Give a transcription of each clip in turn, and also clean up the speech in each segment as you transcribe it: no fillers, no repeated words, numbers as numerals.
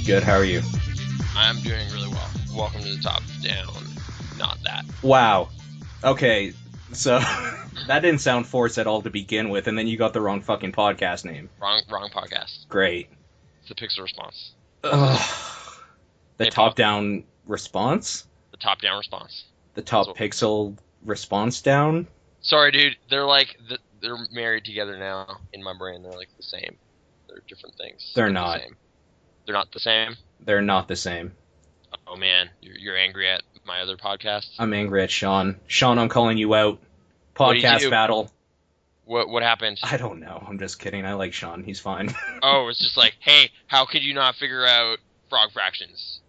Good, how are you? I'm doing really well. Welcome to the Top Down. Not that. Wow. Okay, so that didn't sound forced at all to begin with, and then you got the wrong fucking podcast name. Wrong podcast. Great. It's the Pixel Response. Ugh. The Hey, top-down response? The Top Down Response. The top what- pixel response down? Sorry, dude. They're they're married together now in my brain. They're like the same. They're different things. They're but not. The same. They're not the same? They're not the same. Oh, man. You're angry at my other podcast? I'm angry at Sean. Sean, I'm calling you out. What'd he Podcast do? battle. What happened? I don't know. I'm just kidding. I like Sean. He's fine. Oh, it's just like, hey, how could you not figure out frog fractions?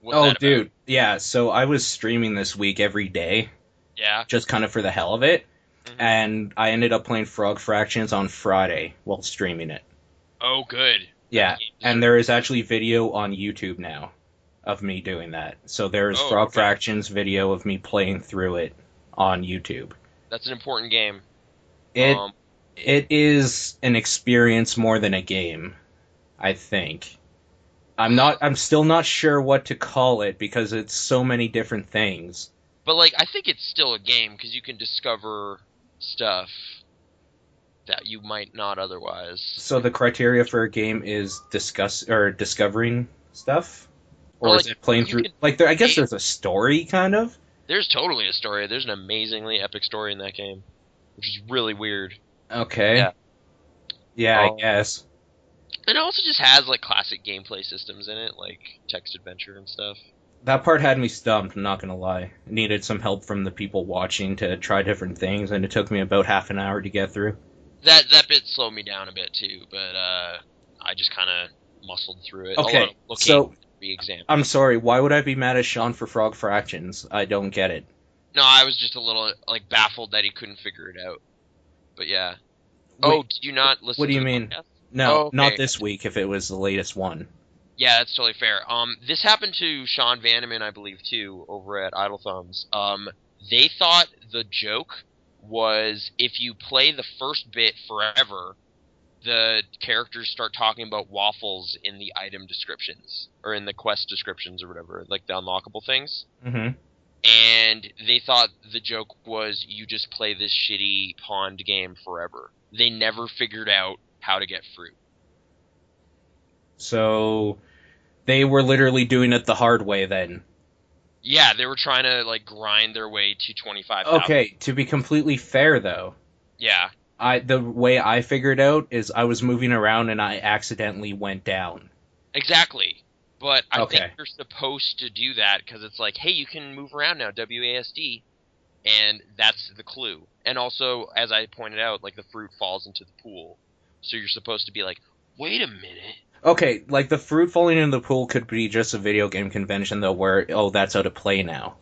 What's Oh, that about? dude. Yeah, so I was streaming this week every day, Yeah? just kind of for the hell of it. Mhm. And I ended up playing Frog Fractions on Friday while streaming it. Oh, good. Yeah, That game and there is actually video on YouTube now of me doing that. So there's Oh, Frog okay. Fractions video of me playing through it on YouTube. That's an important game. It it is an experience more than a game, I think. I'm still not sure what to call it because it's so many different things. But, I think it's still a game, because you can discover stuff that you might not otherwise. So the criteria for a game is discovering stuff, or Or, is it playing you through? can- I guess there's a story, kind of. There's totally a story. There's an amazingly epic story in that game, which is really weird. Okay. Yeah. Yeah, I Um, guess. And it also just has, classic gameplay systems in it, like text adventure and stuff. That part had me stumped, I'm not gonna lie. I needed some help from the people watching to try different things, and it took me about half an hour to get through. That bit slowed me down a bit, too, but I just kind of muscled through it. Okay, A lot of looking so- re-exam. I'm sorry, why would I be mad at Sean for Frog Fractions? I don't get it. No, I was just a little, baffled that he couldn't figure it out. But yeah. Wait, Oh, did you not listen what do to you the mean? podcast? No, Oh, okay. not this week if it was the latest one. Yeah, that's totally fair. This happened to Sean Vanneman, I believe, too, over at Idle Thumbs. They thought the joke was if you play the first bit forever, the characters start talking about waffles in the item descriptions, or in the quest descriptions or whatever, like the unlockable things. Mm-hmm. And they thought the joke was you just play this shitty pond game forever. They never figured out how to get fruit. So, they were literally doing it the hard way then. Yeah, they were trying to, grind their way to 25,000. Okay, to be completely fair though, Yeah. the way I figured out is I was moving around and I accidentally went down. Exactly. But I Okay. think you're supposed to do that because it's like, hey, you can move around now, WASD. And that's the clue. And also, as I pointed out, the fruit falls into the pool. So you're supposed to be like, wait a minute. Okay, the fruit falling in the pool could be just a video game convention though where, oh, that's how to play now.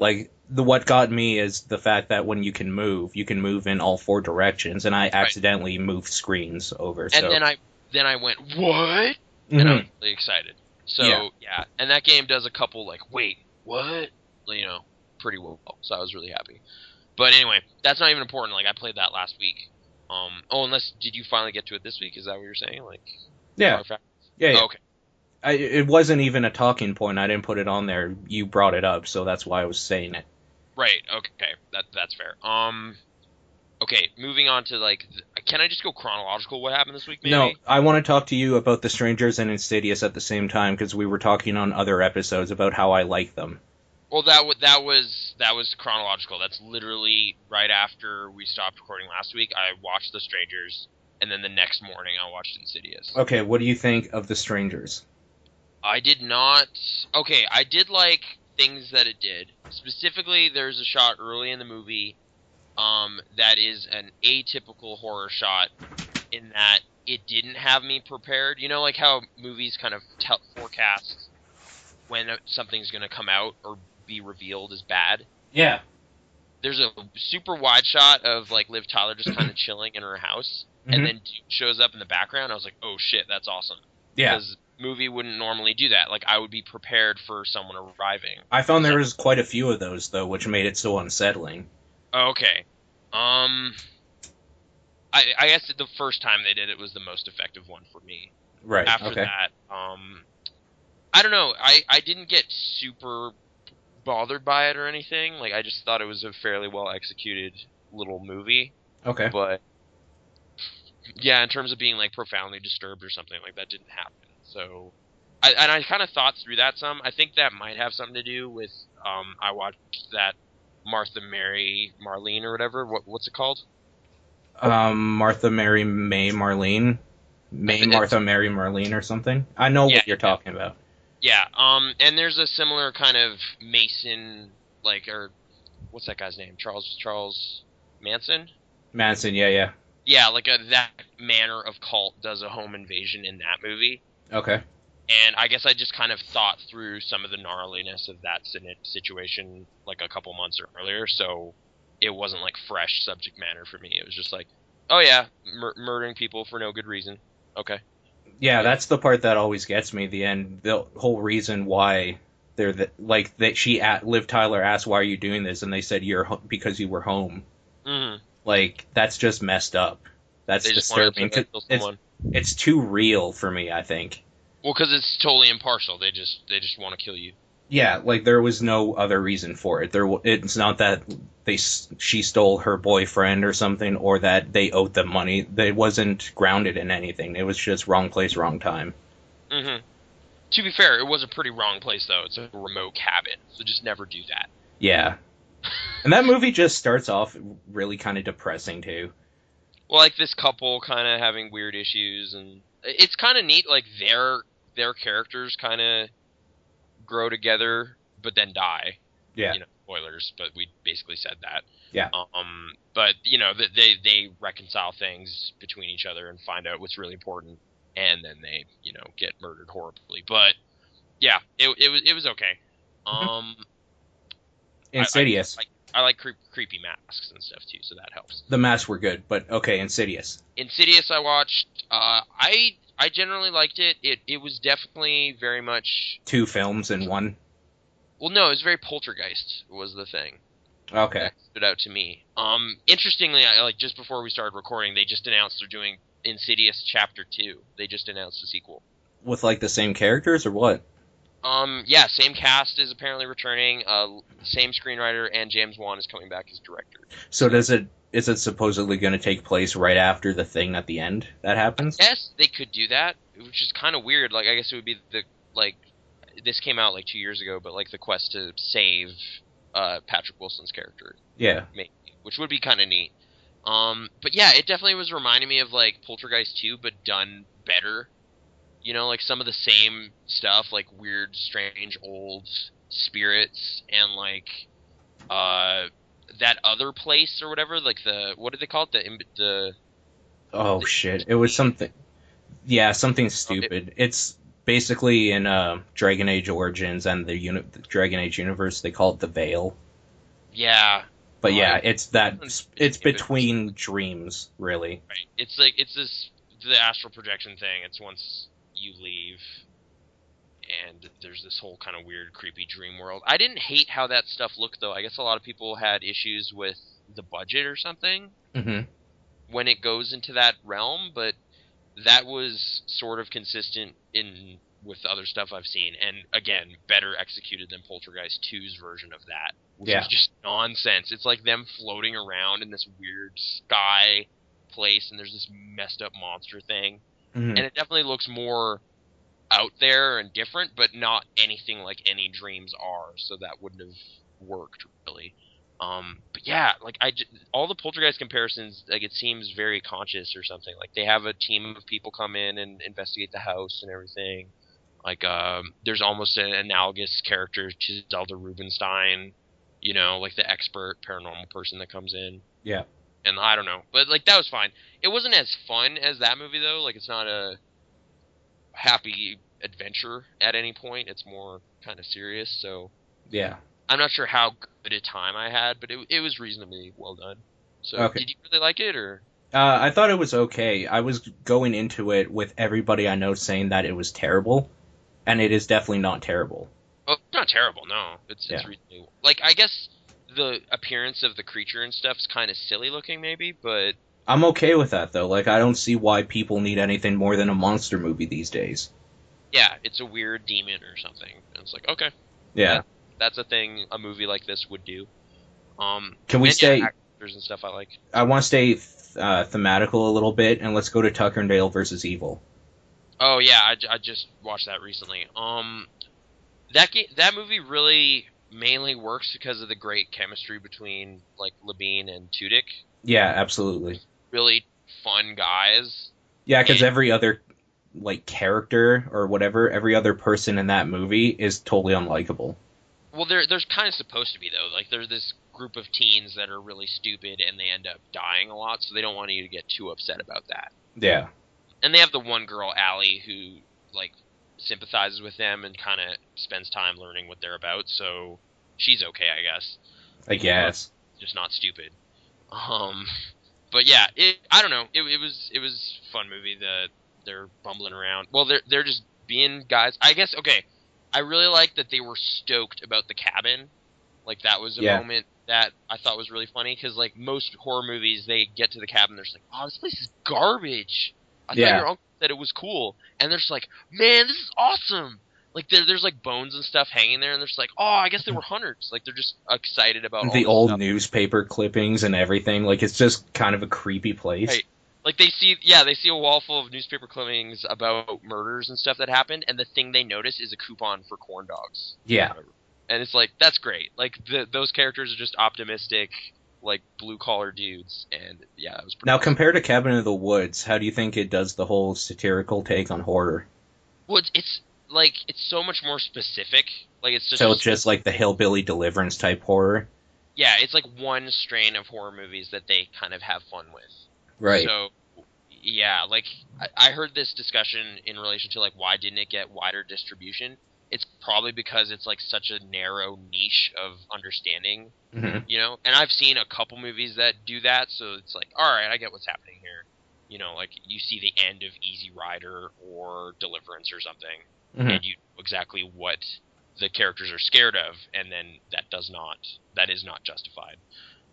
What got me is the fact that when you can move in all four directions, and I accidentally moved screens over, And so... then I went, what? Mhm. And I was really excited. So, Yeah. yeah. And that game does a couple, wait, what? Pretty well. So I was really happy. But anyway, that's not even important. I played that last week. Did you finally get to it this week? Is that what you're saying? Yeah, yeah. Oh, okay. It wasn't even a talking point. I didn't put it on there. You brought it up, so that's why I was saying it. Right. Okay. That's fair. Okay. Moving on to can I just go chronological? What happened this week? Maybe? No, I want to talk to you about The Strangers and Insidious at the same time because we were talking on other episodes about how I like them. Well, that was chronological. That's literally right after we stopped recording last week. I watched The Strangers, and then the next morning I watched Insidious. Okay, what do you think of The Strangers? I did not. Okay, I did like things that it did. Specifically, there's a shot early in the movie that is an atypical horror shot in that it didn't have me prepared. You know, how movies kind of forecast when something's going to come out or be revealed as bad. Yeah. There's a super wide shot of Liv Tyler just kind of chilling in her house, and then dude shows up in the background. I was like, oh shit, that's awesome. Yeah. Because movie wouldn't normally do that. I would be prepared for someone arriving. I found there was quite a few of those though, which made it so unsettling. Okay. I guess the first time they did it was the most effective one for me. Right. After okay. that, I don't know. I didn't get super bothered by it or anything. Like, I just thought it was a fairly well executed little movie. Okay. But yeah, in terms of being like profoundly disturbed or something, like that didn't happen. So, I kind of thought through that some. I think that might have something to do with I watched that Martha Mary Marlene or whatever. What's it called? Martha Mary May Marlene. Martha Mary Marlene or something. I know what you're talking about. Yeah. And there's a similar kind of Mason, like, or what's that guy's name? Charles Manson. Manson. Yeah. Yeah, like that manner of cult does a home invasion in that movie. Okay. And I guess I just kind of thought through some of the gnarliness of that situation like a couple months earlier, so it wasn't like fresh subject matter for me. It was just like, oh yeah, murdering people for no good reason. Okay. Yeah, that's the part that always gets me. The end, the whole reason why they're Liv Tyler asked, "Why are you doing this?" and they said, because you were home." Mm-hmm. Like, that's just messed up. That's disturbing. It's too real for me, I think. Well, because it's totally impartial. They just want to kill you. Yeah, like, there was no other reason for it. It's not that she stole her boyfriend or something, or that they owed them money. It wasn't grounded in anything. It was just wrong place, wrong time. Mm-hmm. To be fair, it was a pretty wrong place, though. It's a remote cabin, so just never do that. Yeah. And that movie just starts off really kind of depressing, too. Well, like, this couple kind of having weird issues, and it's kind of neat, like, their characters kind of grow together, but then die. Yeah. You know, spoilers, but we basically said that. Yeah. But, you know, they reconcile things between each other and find out what's really important, and then they, you know, get murdered horribly. But, yeah, it was okay. Insidious. I like creepy masks and stuff, too, so that helps. The masks were good, but okay, Insidious. Insidious I watched. I generally liked it. It was definitely very much... 2 films in one? Well, no, it was very Poltergeist was the thing. Okay. That stood out to me. Interestingly, just before we started recording, they just announced they're doing Insidious Chapter 2. They just announced a sequel. With, like, the same characters, or what? Yeah, same cast is apparently returning, same screenwriter, and James Wan is coming back as director. So is it supposedly going to take place right after the thing at the end that happens? Yes, they could do that, which is kind of weird. Like, I guess it would be this came out like 2 years ago, but like the quest to save Patrick Wilson's character. Yeah. Maybe, which would be kind of neat. But yeah, it definitely was reminding me of like Poltergeist 2, but done better. You know, like some of the same stuff, like weird, strange, old spirits, and like that other place or whatever, like what did they call it? Shit! It was something. Yeah, something stupid. It's basically in Dragon Age Origins and the Dragon Age universe. They call it the Veil. Yeah. But yeah, it's between dreams, really. Right. It's the astral projection thing. It's once you leave, and there's this whole kind of weird, creepy dream world. I didn't hate how that stuff looked, though. I guess a lot of people had issues with the budget or something when it goes into that realm, but that was sort of consistent with other stuff I've seen, and again, better executed than Poltergeist 2's version of that, which is just nonsense. It's like them floating around in this weird sky place, and there's this messed up monster thing. And it definitely looks more out there and different, but not anything like any dreams are, so that wouldn't have worked, really. But yeah, like all the Poltergeist comparisons, like it seems very conscious or something. Like they have a team of people come in and investigate the house and everything. Like there's almost an analogous character to Zelda Rubinstein, you know, like the expert paranormal person that comes in. Yeah. And I don't know, but like that was fine. It wasn't as fun as that movie though. Like it's not a happy adventure at any point. It's more kind of serious. So yeah, I'm not sure how good a time I had, but it was reasonably well done. So did you really like it, or? I thought it was okay. I was going into it with everybody I know saying that it was terrible, and it is definitely not terrible. Oh, it's not terrible. No, it's reasonably, like I guess. The appearance of the creature and stuff is kind of silly looking, maybe, but I'm okay with that though. Like, I don't see why people need anything more than a monster movie these days. Yeah, it's a weird demon or something. And it's like, okay, Yeah. that's a thing a movie like this would do. Can we And yeah, stay? actors and stuff I like. I want to stay thematical a little bit, and let's go to Tucker and Dale versus Evil. Oh yeah, I just watched that recently. That movie really mainly works because of the great chemistry between like Labine and Tudyk. Yeah, absolutely. Really fun guys. Yeah, because And every other like character or whatever, every other person in that movie is totally unlikable. well, there's kind of supposed to be though. Like there's this group of teens that are really stupid and they end up dying a lot, so they don't want you to get too upset about that. Yeah. And they have the one girl, Allie, who like sympathizes with them and kind of spends time learning what they're about. So she's okay, I guess. I guess. Just not stupid. Um, but yeah, I don't know. It was a fun movie. They're bumbling around. Well, they're just being guys. I guess okay. I really like that they were stoked about the cabin. Like that was a moment that I thought was really funny because like most horror movies, they get to the cabin, they're just like, "Oh, this place is garbage." I thought your uncle said it was cool, and they're just like, "Man, this is awesome." Like there's like bones and stuff hanging there, and they're just like, "Oh, I guess they were hunters." Like they're just excited about all The this old stuff. newspaper clippings and everything. Like it's just kind of a creepy place. Right. Like they see a wall full of newspaper clippings about murders and stuff that happened, and the thing they notice is a coupon for corn dogs. Yeah. And it's like that's great. Like those characters are just optimistic, like blue collar dudes, and yeah, that was pretty. Now, awesome. compared to Cabin in the Woods, how do you think it does the whole satirical take on horror? Well, it's like it's so much more specific. Like it's just So it's just like the hillbilly deliverance type horror? yeah, it's like one strain of horror movies that they kind of have fun with. Right. So yeah, like I heard this discussion in relation to like why didn't it get wider distribution? It's probably because it's like such a narrow niche of understanding, Mm-hmm. you know. And I've seen a couple movies that do that, so it's like, all right, I get what's happening here. You know, like you see the end of Easy Rider or Deliverance or something, Mm-hmm. and you know exactly what the characters are scared of, and then that is not justified.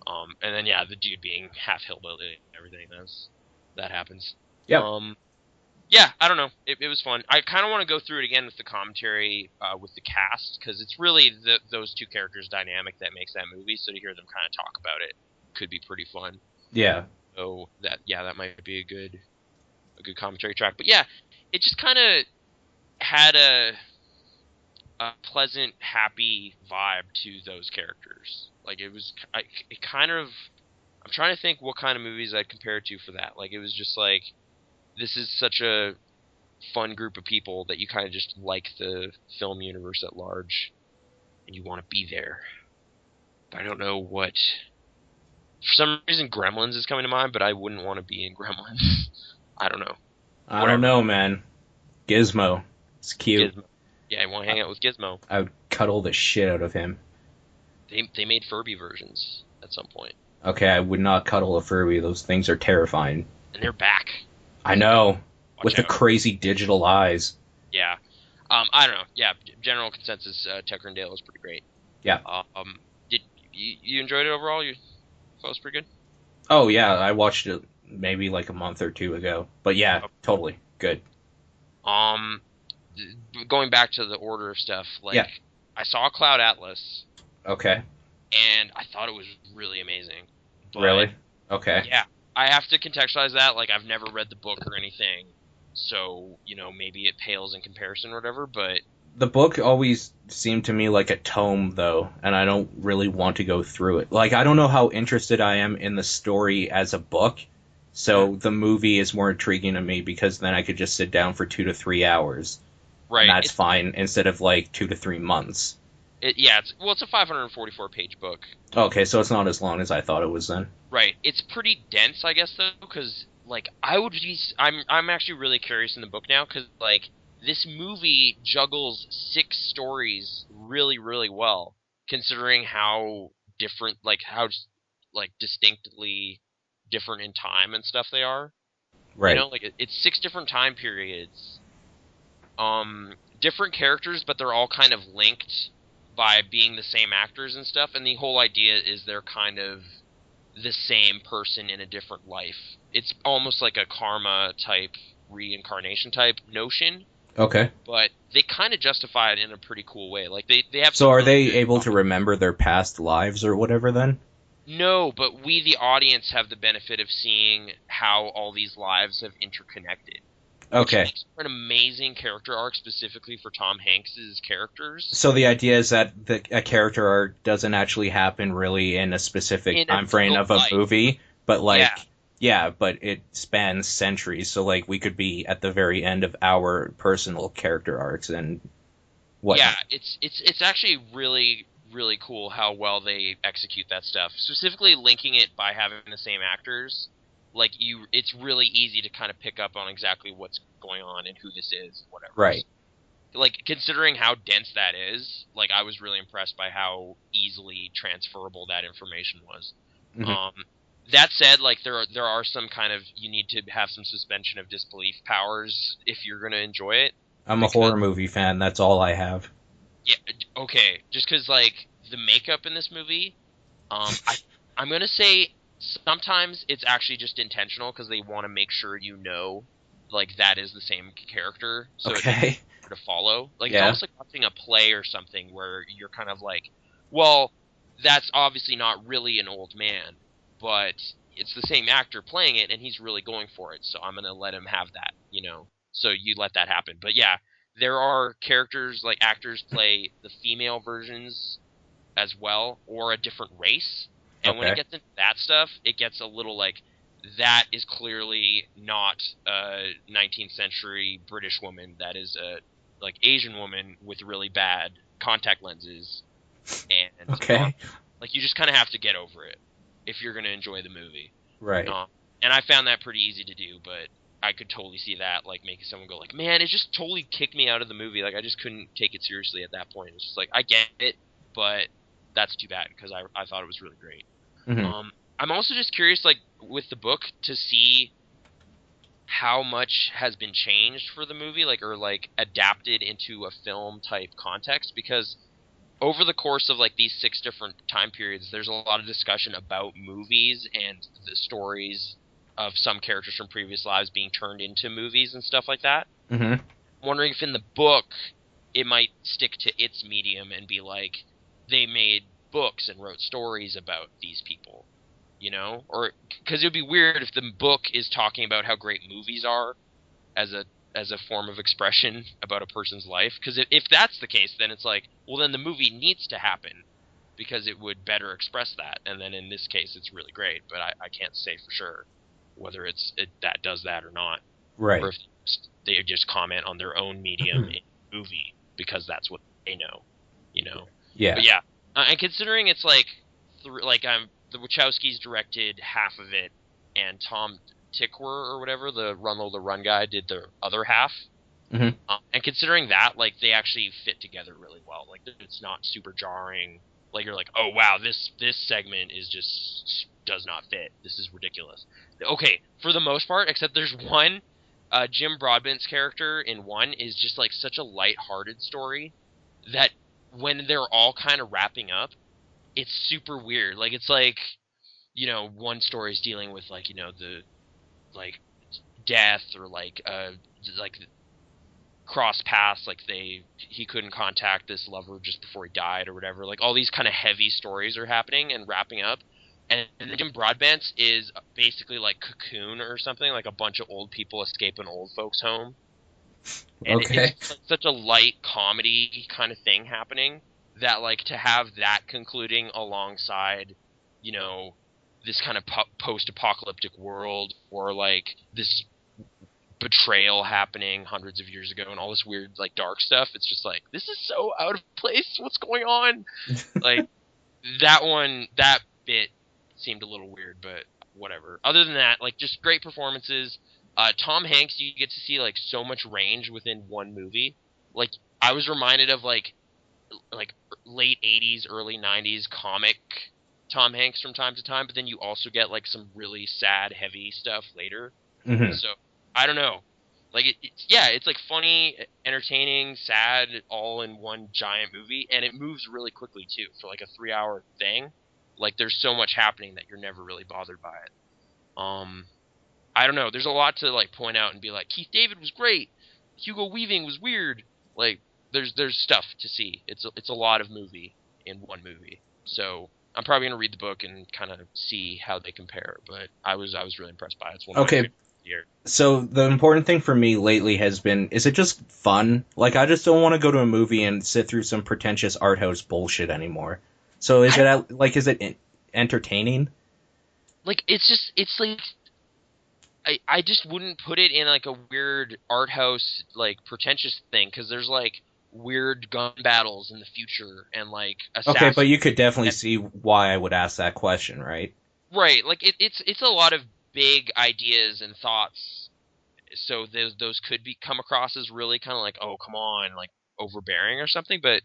And then yeah, the dude being half hillbilly and everything, that happens. Yep. Yeah, I don't know. It was fun. I kind of want to go through it again with the commentary with the cast because it's really those two characters' dynamic that makes that movie. So to hear them kind of talk about it could be pretty fun. Yeah. So that might be a good commentary track. But yeah, it just kind of had a pleasant, happy vibe to those characters. Like it kind of. I'm trying to think what kind of movies I'd compare it to for that. Like it was just like this is such a fun group of people that you kind of just like the film universe at large, and you want to be there. But I don't know what. For some reason, Gremlins is coming to mind, but I wouldn't want to be in Gremlins. I don't know. I don't know, man. Gizmo. It's cute. Gizmo. Yeah, I want to hang out with Gizmo. I would cuddle the shit out of him. They made Furby versions at some point. Okay, I would not cuddle a Furby. Those things are terrifying. And they're back. I know. Watch with out. the crazy digital eyes. Yeah. I don't know. Yeah, general consensus, Tucker and Dale is pretty great. Yeah. Did you enjoyed it overall? You thought it was pretty good? Oh, yeah, I watched it maybe like a month or two ago. But yeah, totally. Good. Going back to the order of stuff, like, yeah. I saw Cloud Atlas. Okay. And I thought it was really amazing. But, really? Okay. Yeah. I have to contextualize that, like, I've never read the book or anything, so, you know, maybe it pales in comparison or whatever, but... The book always seemed to me like a tome, though, and I don't really want to go through it. Like, I don't know how interested I am in the story as a book, so the movie is more intriguing to me because then I could just sit down for 2 to 3 hours. Right. And that's fine, instead of, like, 2 to 3 months. It's a 544-page book. Okay, so it's not as long as I thought it was then. Right. It's pretty dense, I guess, though, because, like, I'm actually really curious in the book now, because, like, this movie juggles 6 stories really, really well, considering how different, distinctly different in time and stuff they are. Right. You know, like, it's 6 different time periods. Different characters, but they're all kind of linked by being the same actors and stuff, and the whole idea is they're kind of the same person in a different life. It's almost like a karma type, reincarnation type notion. Okay. but they kind of justify it in a pretty cool way. Like they have So some are really they good able to remember their past lives or whatever then? No, but we, the audience, have the benefit of seeing how all these lives have interconnected, which Okay. makes for an amazing character arc specifically for Tom Hanks's characters. So the idea is that a character arc doesn't actually happen really in a specific In a time frame real of a life. movie, but Yeah, like, yeah, but it spans centuries. So like, we could be at the very end of our personal character arcs and yeah, whatnot. it's actually really cool how well they execute that stuff. Specifically linking it by having the same actors. Like it's really easy to kind of pick up on exactly what's going on and who this is, whatever. Right. Like considering how dense that is, like I was really impressed by how easily transferable that information was. Hmm. Um, that said, like there are some kind of you need to have some suspension of disbelief powers if you're gonna enjoy it I'm a because horror movie fan. That's all I have. yeah, okay, just because like the makeup in this movie, I'm gonna say sometimes it's actually just intentional because they want to make sure you know like that is the same character, so it makes it Okay. harder to follow. Like it's Yeah. almost like watching a play or something where you're kind of like, well, that's obviously not really an old man, but it's the same actor playing it and he's really going for it, so I'm gonna let him have that, you know. So you let that happen. But yeah, there are characters like actors play the female versions as well, or a different race. And when it Okay. gets into that stuff, it gets a little like that is clearly not a 19th century British woman. That is a like Asian woman with really bad contact lenses, and Okay. like you just kind of have to get over it if you're gonna enjoy the movie. Right. Um, and I found that pretty easy to do, but I could totally see that like making someone go like, man, it just totally kicked me out of the movie. Like I just couldn't take it seriously at that point. It's just like I get it, but that's too bad because I thought it was really great. Hmm. I'm also just curious, like with the book, to see how much has been changed for the movie, like or like adapted into a film type context, because over the course of like these 6 different time periods, there's a lot of discussion about movies and the stories of some characters from previous lives being turned into movies and stuff like that. Hmm. I'm wondering if in the book it might stick to its medium and be like they made books and wrote stories about these people, you know, or because it would be weird if the book is talking about how great movies are as a form of expression about a person's life. Because if that's the case, then it's like, well, then the movie needs to happen because it would better express that. And then in this case, it's really great, but I can't say for sure whether that does that or not, or Right. if they just comment on their own medium in the movie because that's what they know, you know. Yeah. But yeah, and considering it's like, the Wachowskis directed half of it, and Tom Tykwer or whatever, the Run the Run guy, did the other half. Hmm. And considering that, like they actually fit together really well. Like it's not super jarring. Like you're like, oh wow, this segment is just does not fit. This is ridiculous. Okay, for the most part, except there's one. Jim Broadbent's character in one is just like such a light-hearted story that when they're all kind of wrapping up, it's super weird. Like it's like, you know, one story is dealing with like, you know, the like death or like cross paths, like he couldn't contact this lover just before he died or whatever. Like all these kind of heavy stories are happening and wrapping up. And then Jim Broadbent's is basically like Cocoon or something, like a bunch of old people escape an old folks home. And Okay. it's such a light comedy kind of thing happening that like to have that concluding alongside, you know, this kind of post-apocalyptic world, or like this betrayal happening hundreds of years ago and all this weird like dark stuff, it's just like this is so out of place. What's going on? Like that bit seemed a little weird, but whatever. Other than that, like just great performances. Tom Hanks, you get to see like so much range within one movie. Like I was reminded of like late 80s, early 90s comic Tom Hanks from time to time, but then you also get like some really sad, heavy stuff later. Hmm. So I don't know. Like it's like funny, entertaining, sad, all in one giant movie, and it moves really quickly too for like a 3 hour thing. Like there's so much happening that you're never really bothered by it. I don't know. There's a lot to like point out and be like, Keith David was great. Hugo Weaving was weird. Like, there's stuff to see. It's a lot of movie in one movie. So I'm probably gonna read the book and kind of see how they compare. But I was really impressed by it. It's one of my favorites of the year. So the important thing for me lately has been, is it just fun? Like, I just don't want to go to a movie and sit through some pretentious art house bullshit anymore. So is it entertaining? Like, it's like, I just wouldn't put it in like a weird art house, like, pretentious thing, because there's like weird gun battles in the future and like assassins. Okay, but you could definitely see why I would ask that question, right? Right, like it's a lot of big ideas and thoughts, so those could come across as really kind of like, oh, come on, like overbearing or something. But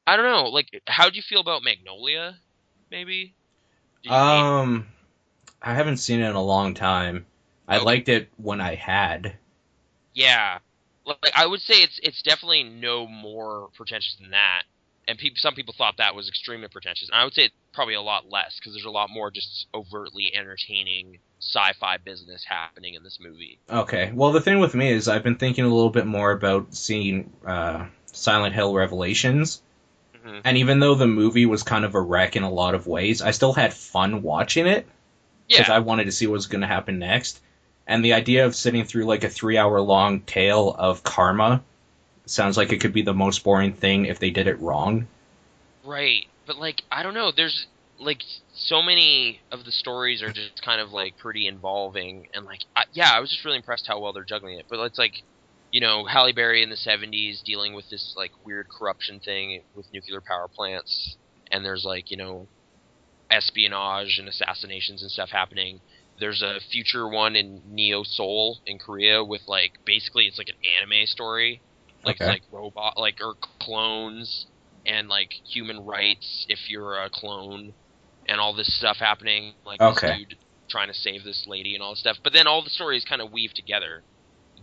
I don't know, like, how do you feel about Magnolia? Maybe. I haven't seen it in a long time. I liked it when I had. Yeah, like, I would say it's definitely no more pretentious than that. And some people thought that was extremely pretentious. And I would say it's probably a lot less, because there's a lot more just overtly entertaining sci-fi business happening in this movie. Okay. Well, the thing with me is I've been thinking a little bit more about seeing Silent Hill Revelations. Mm-hmm. And even though the movie was kind of a wreck in a lot of ways, I still had fun watching it. Because I wanted to see what was going to happen next. And the idea of sitting through like a 3-hour-long tale of karma sounds like it could be the most boring thing if they did it wrong. Right. But, like, I don't know. There's, like, so many of the stories are just kind of, like, pretty involving. And, like, I was just really impressed how well they're juggling it. But it's like, you know, Halle Berry in the 70s dealing with this, like, weird corruption thing with nuclear power plants. And there's, like, you know, espionage and assassinations and stuff happening. There's a future one in Neo Seoul in Korea with, like, basically it's like an anime story. Like, okay. It's like robot, like, or clones and, like, human rights if you're a clone and all this stuff happening. Like, this dude trying to save this lady and all this stuff. But then all the stories kind of weave together.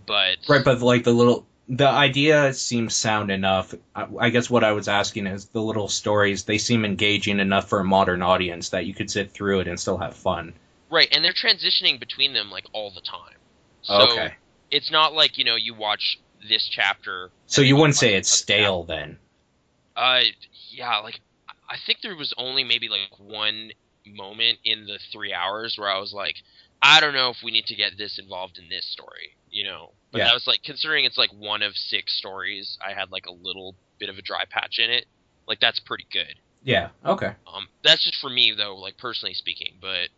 But right, but, like, the idea seems sound enough. I guess what I was asking is the little stories, they seem engaging enough for a modern audience that you could sit through it and still have fun. Right, and they're transitioning between them, like, all the time. So it's not like, you know, you watch this chapter. So you wouldn't say it's stale then? Yeah, like, I think there was only maybe, like, one moment in the 3 hours where I was like, I don't know if we need to get this involved in this story, you know? But that was, like, considering it's, like, one of 6 stories, I had, like, a little bit of a dry patch in it. Like, that's pretty good. Yeah, okay. That's just for me, though, like, personally speaking, but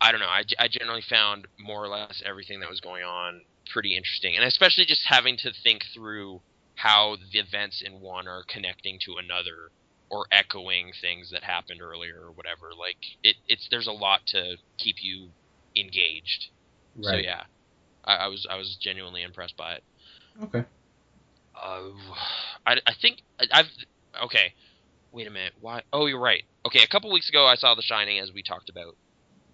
I don't know. I generally found more or less everything that was going on pretty interesting. And especially just having to think through how the events in one are connecting to another or echoing things that happened earlier or whatever. Like, there's a lot to keep you engaged. Right. So, yeah. I was genuinely impressed by it. Okay. I think okay. Wait a minute. Why? Oh, you're right. Okay, a couple weeks ago I saw The Shining, as we talked about.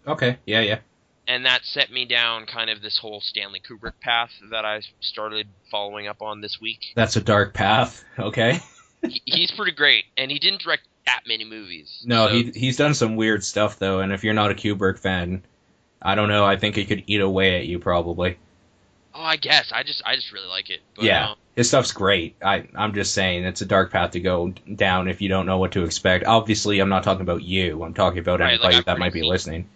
Okay, yeah. And that set me down kind of this whole Stanley Kubrick path that I started following up on this week. That's a dark path, okay. He's pretty great, and he didn't direct that many movies. No, so. He's done some weird stuff, though, and if you're not a Kubrick fan, I don't know, I think he could eat away at you, probably. Oh, I guess. I just really like it. But, yeah, his stuff's great. I'm just saying, it's a dark path to go down if you don't know what to expect. Obviously, I'm not talking about you. I'm talking about anybody that might be listening.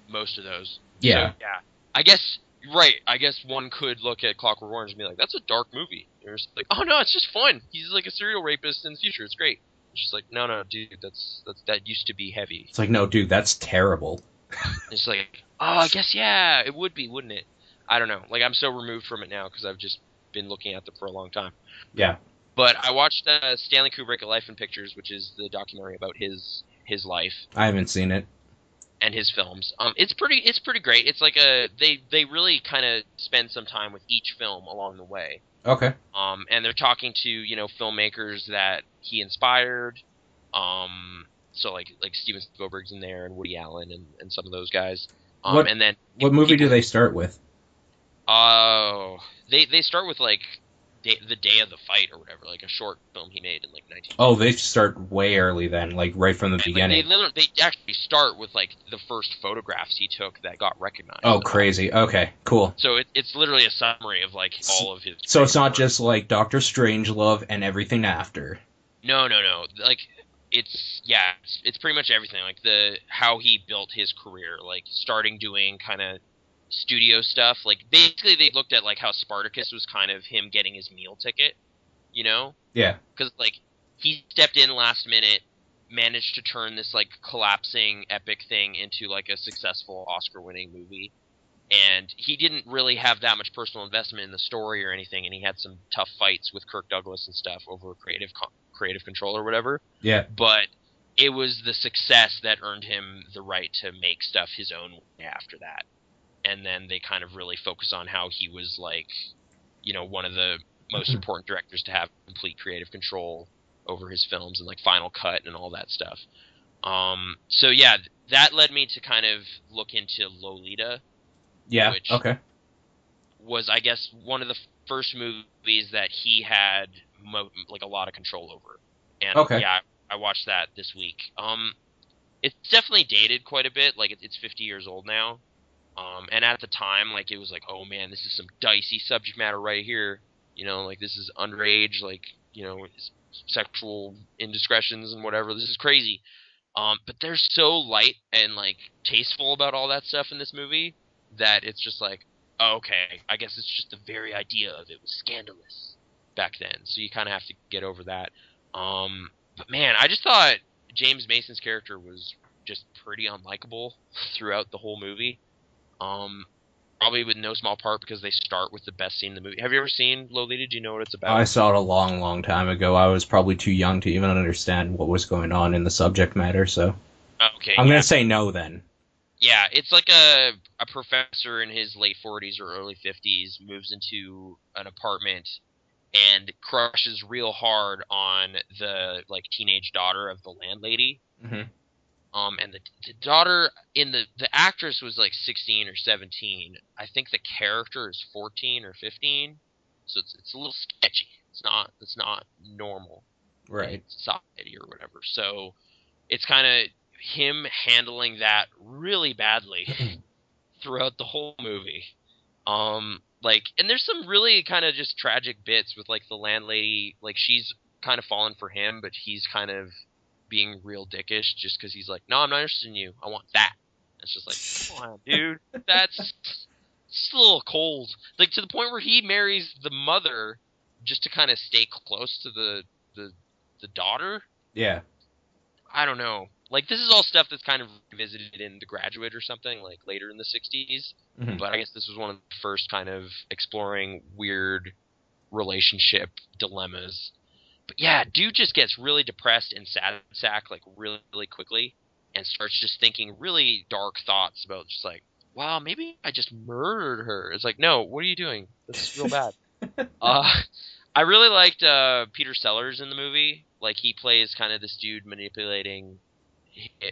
Most of those. Yeah. So, yeah. I guess, right, I guess one could look at Clockwork Orange and be like, that's a dark movie. You're just like, oh no, it's just fun. He's like a serial rapist in the future. It's great. It's just like, no, dude, that used to be heavy. It's like, no, dude, that's terrible. It's like, oh, I guess, yeah, it would be, wouldn't it? I don't know. Like, I'm so removed from it now because I've just been looking at them for a long time. Yeah. But I watched Stanley Kubrick, A Life in Pictures, which is the documentary about his life. I haven't seen it. And his films. It's pretty great. It's like they really kind of spend some time with each film along the way. Okay. And they're talking to, you know, filmmakers that he inspired. So like Steven Spielberg's in there and Woody Allen and some of those guys. What movie do they start with? Oh, they start with like the day of the fight or whatever, like a short film he made in like 19. Oh, they start way early then, like right from the beginning. Like, they actually start with like the first photographs he took that got recognized. Oh, crazy. Okay, cool. So it's literally a summary of like all of his. So it's not just like Doctor Strangelove and everything after. No. Like it's pretty much everything. Like how he built his career, like starting doing kind of studio stuff. Like basically they looked at like how Spartacus was kind of him getting his meal ticket, you know? Yeah. Because like he stepped in last minute, managed to turn this like collapsing epic thing into like a successful Oscar-winning movie. And he didn't really have that much personal investment in the story or anything, and he had some tough fights with Kirk Douglas and stuff over creative control or whatever. Yeah. But it was the success that earned him the right to make stuff his own way after that. And then they kind of really focus on how he was like, you know, one of the most important directors to have complete creative control over his films and like Final Cut and all that stuff. So yeah, that led me to kind of look into Lolita. Yeah. Which okay. was, I guess, one of the first movies that he had like a lot of control over. And okay. yeah, I watched that this week. It's definitely dated quite a bit. Like it's 50 years old now. And at the time, like it was like, oh man, this is some dicey subject matter right here. You know, like this is underage, like, you know, sexual indiscretions and whatever. This is crazy. But they're so light and like tasteful about all that stuff in this movie that it's just like, oh, okay, I guess it's just the very idea of it was scandalous back then. So you kind of have to get over that. But man, I just thought James Mason's character was just pretty unlikable throughout the whole movie. Probably with no small part because they start with the best scene in the movie. Have you ever seen Lolita? Do you know what it's about? I saw it a long, long time ago. I was probably too young to even understand what was going on in the subject matter, so... Okay, I'm gonna say no, then. Yeah, it's like a professor in his late 40s or early 50s moves into an apartment and crushes real hard on the like teenage daughter of the landlady. Mm-hmm. And the daughter in the actress was like 16 or 17. I think the character is 14 or 15. So it's a little sketchy. It's not normal. Right. In society or whatever. So it's kind of him handling that really badly throughout the whole movie. Like, and there's some really kind of just tragic bits with like the landlady, like she's kind of fallen for him, but he's kind of being real dickish just because he's like, no, I'm not interested in you. I want that. It's just like, come on, dude, that's just a little cold. Like to the point where he marries the mother just to kind of stay close to the daughter. Yeah. I don't know. Like, this is all stuff that's kind of revisited in The Graduate or something, like, later in the 60s. Mm-hmm. But I guess this was one of the first kind of exploring weird relationship dilemmas. But yeah, dude just gets really depressed and sad sack, like, really, really quickly. And starts just thinking really dark thoughts about just like, wow, maybe I just murdered her. It's like, no, what are you doing? This is real bad. I really liked Peter Sellers in the movie. Like, he plays kind of this dude manipulating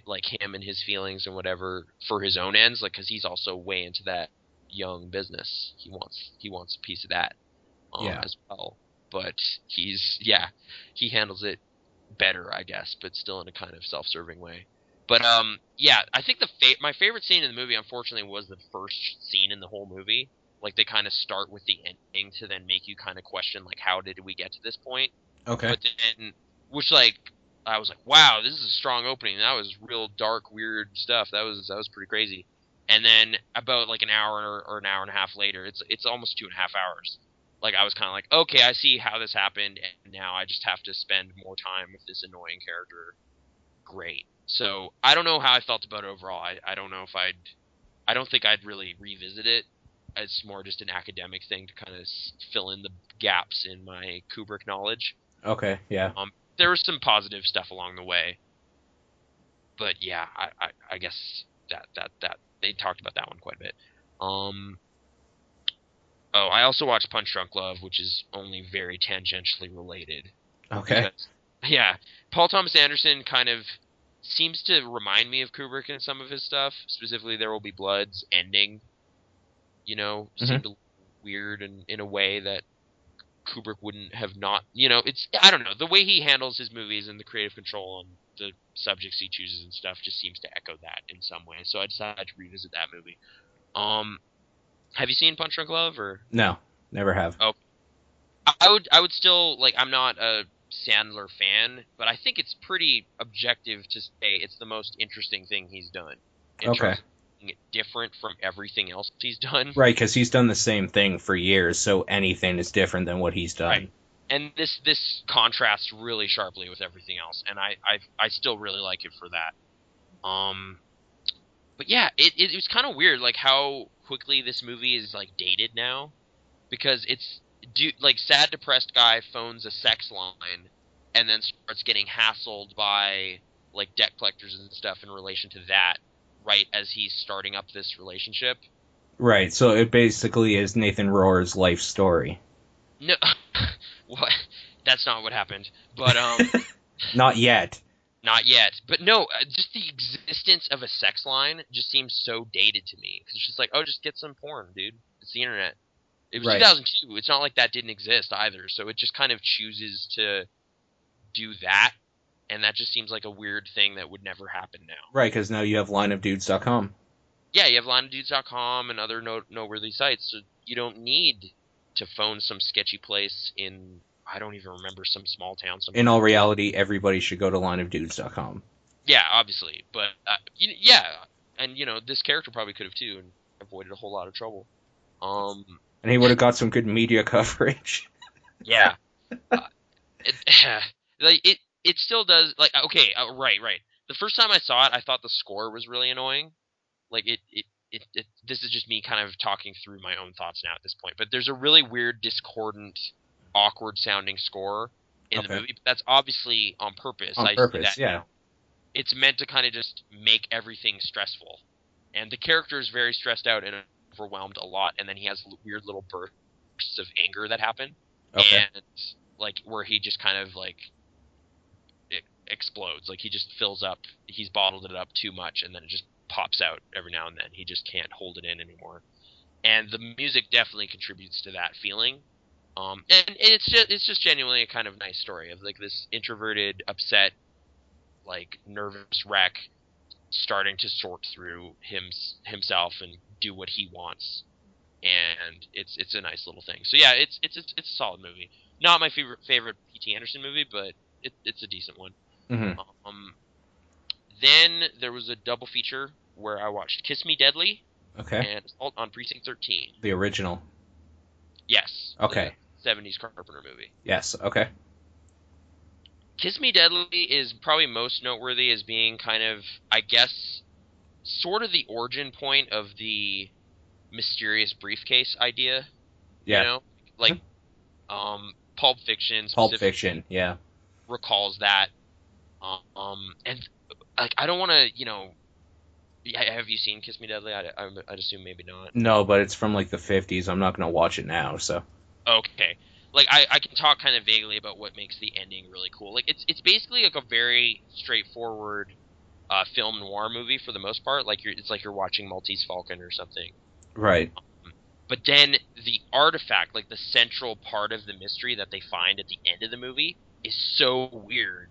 like him and his feelings and whatever for his own ends, like because he's also way into that young business. He wants a piece of that as well. But he handles it better, I guess, but still in a kind of self-serving way. But yeah, I think my favorite scene in the movie, unfortunately, was the first scene in the whole movie. Like they kind of start with the ending to then make you kind of question like how did we get to this point? Okay. But then, which like. I was like, wow, this is a strong opening. That was real dark, weird stuff. That was pretty crazy. And then about like an hour or an hour and a half later, it's almost 2.5 hours. Like I was kind of like, okay, I see how this happened, and now I just have to spend more time with this annoying character. Great. So I don't know how I felt about it overall. I don't know if I don't think I'd really revisit it. It's more just an academic thing to kind of fill in the gaps in my Kubrick knowledge. Okay, yeah. There was some positive stuff along the way, but yeah, I guess that they talked about that one quite a bit. I also watched Punch Drunk Love, which is only very tangentially related. Okay. Because, yeah, Paul Thomas Anderson kind of seems to remind me of Kubrick in some of his stuff, specifically There Will Be Blood's ending. You know, seemed weird and in a way that Kubrick wouldn't have not, it's, I don't know, the way he handles his movies and the creative control on the subjects he chooses and stuff just seems to echo that in some way. So I decided to revisit that movie. Have you seen Punch Drunk Love or? No, never have. Oh, I would still, like, I'm not a Sandler fan, but I think it's pretty objective to say it's the most interesting thing he's done. In terms of making it different from everything else he's done. Right, because he's done the same thing for years, so anything is different than what he's done. Right. And this contrasts really sharply with everything else, and I still really like it for that. But yeah, it was kind of weird, like how quickly this movie is like dated now, because it's like sad depressed guy phones a sex line, and then starts getting hassled by like debt collectors and stuff in relation to that, right as he's starting up this relationship. Right, so it basically is Nathan Rohr's life story. No, what? That's not what happened. But Not yet. Not yet. But no, just the existence of a sex line just seems so dated to me. Because it's just like, oh, just get some porn, dude. It's the internet. It was Right. 2002. It's not like that didn't exist either. So it just kind of chooses to do that. And that just seems like a weird thing that would never happen now. Right, because now you have lineofdudes.com. Yeah, you have lineofdudes.com and other noteworthy sites. So you don't need to phone some sketchy place in, I don't even remember, some small town. In all reality, everybody should go to lineofdudes.com. Yeah, obviously. But, yeah. And, this character probably could have, too, and avoided a whole lot of trouble. And he would have got some good media coverage. Yeah. It still does, like, okay, right. The first time I saw it, I thought the score was really annoying. Like, this is just me kind of talking through my own thoughts now at this point. But there's a really weird, discordant, awkward-sounding score in the movie. But that's obviously on purpose. On purpose, yeah. It's meant to kind of just make everything stressful. And the character is very stressed out and overwhelmed a lot. And then he has weird little bursts of anger that happen. Okay. And, like, where he just kind of, like, it explodes. Like, he just fills up. He's bottled it up too much, and then it just pops out every now and then. He just can't hold it in anymore. And the music definitely contributes to that feeling. And it's just genuinely a kind of nice story of, like, this introverted, upset, like, nervous wreck starting to sort through himself and do what he wants. And it's a nice little thing. So yeah, it's a solid movie. Not my favorite P.T. Anderson movie, but it's a decent one. Mm-hmm. Then there was a double feature where I watched Kiss Me Deadly and Assault on Precinct 13. The original. Yes. Okay. The 70s Carpenter movie. Yes, okay. Kiss Me Deadly is probably most noteworthy as being kind of, I guess, sort of the origin point of the mysterious briefcase idea. Yeah. You know? Like, Pulp Fiction Pulp Fiction, yeah. recalls that. And, like, I don't want to, have you seen Kiss Me Deadly? I'd assume maybe not. No, but it's from, like, the 50s. I'm not going to watch it now, so. Okay. Like, I can talk kind of vaguely about what makes the ending really cool. Like, it's basically, like, a very straightforward film noir movie for the most part. Like, it's like you're watching Maltese Falcon or something. Right. But then the artifact, like the central part of the mystery that they find at the end of the movie, is so weird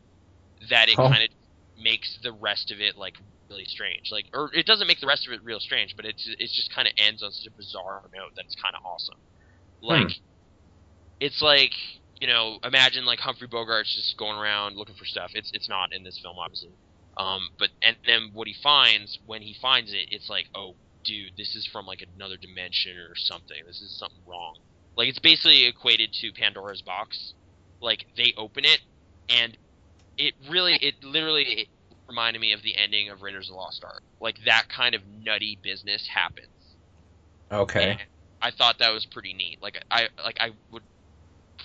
that it kind of makes the rest of it, like, really strange. Like, or it doesn't make the rest of it real strange, but it just kind of ends on such a bizarre note that it's kind of awesome. Like, it's like, imagine, like, Humphrey Bogart's just going around looking for stuff. It's not in this film, obviously. And then what he finds, when he finds it, it's like, oh, dude, this is from, like, another dimension or something. This is something wrong. Like, it's basically equated to Pandora's box. Like, they open it, and it literally reminded me of the ending of Raiders of the Lost Ark. Like, that kind of nutty business happens. Okay. And I thought that was pretty neat. Like, I would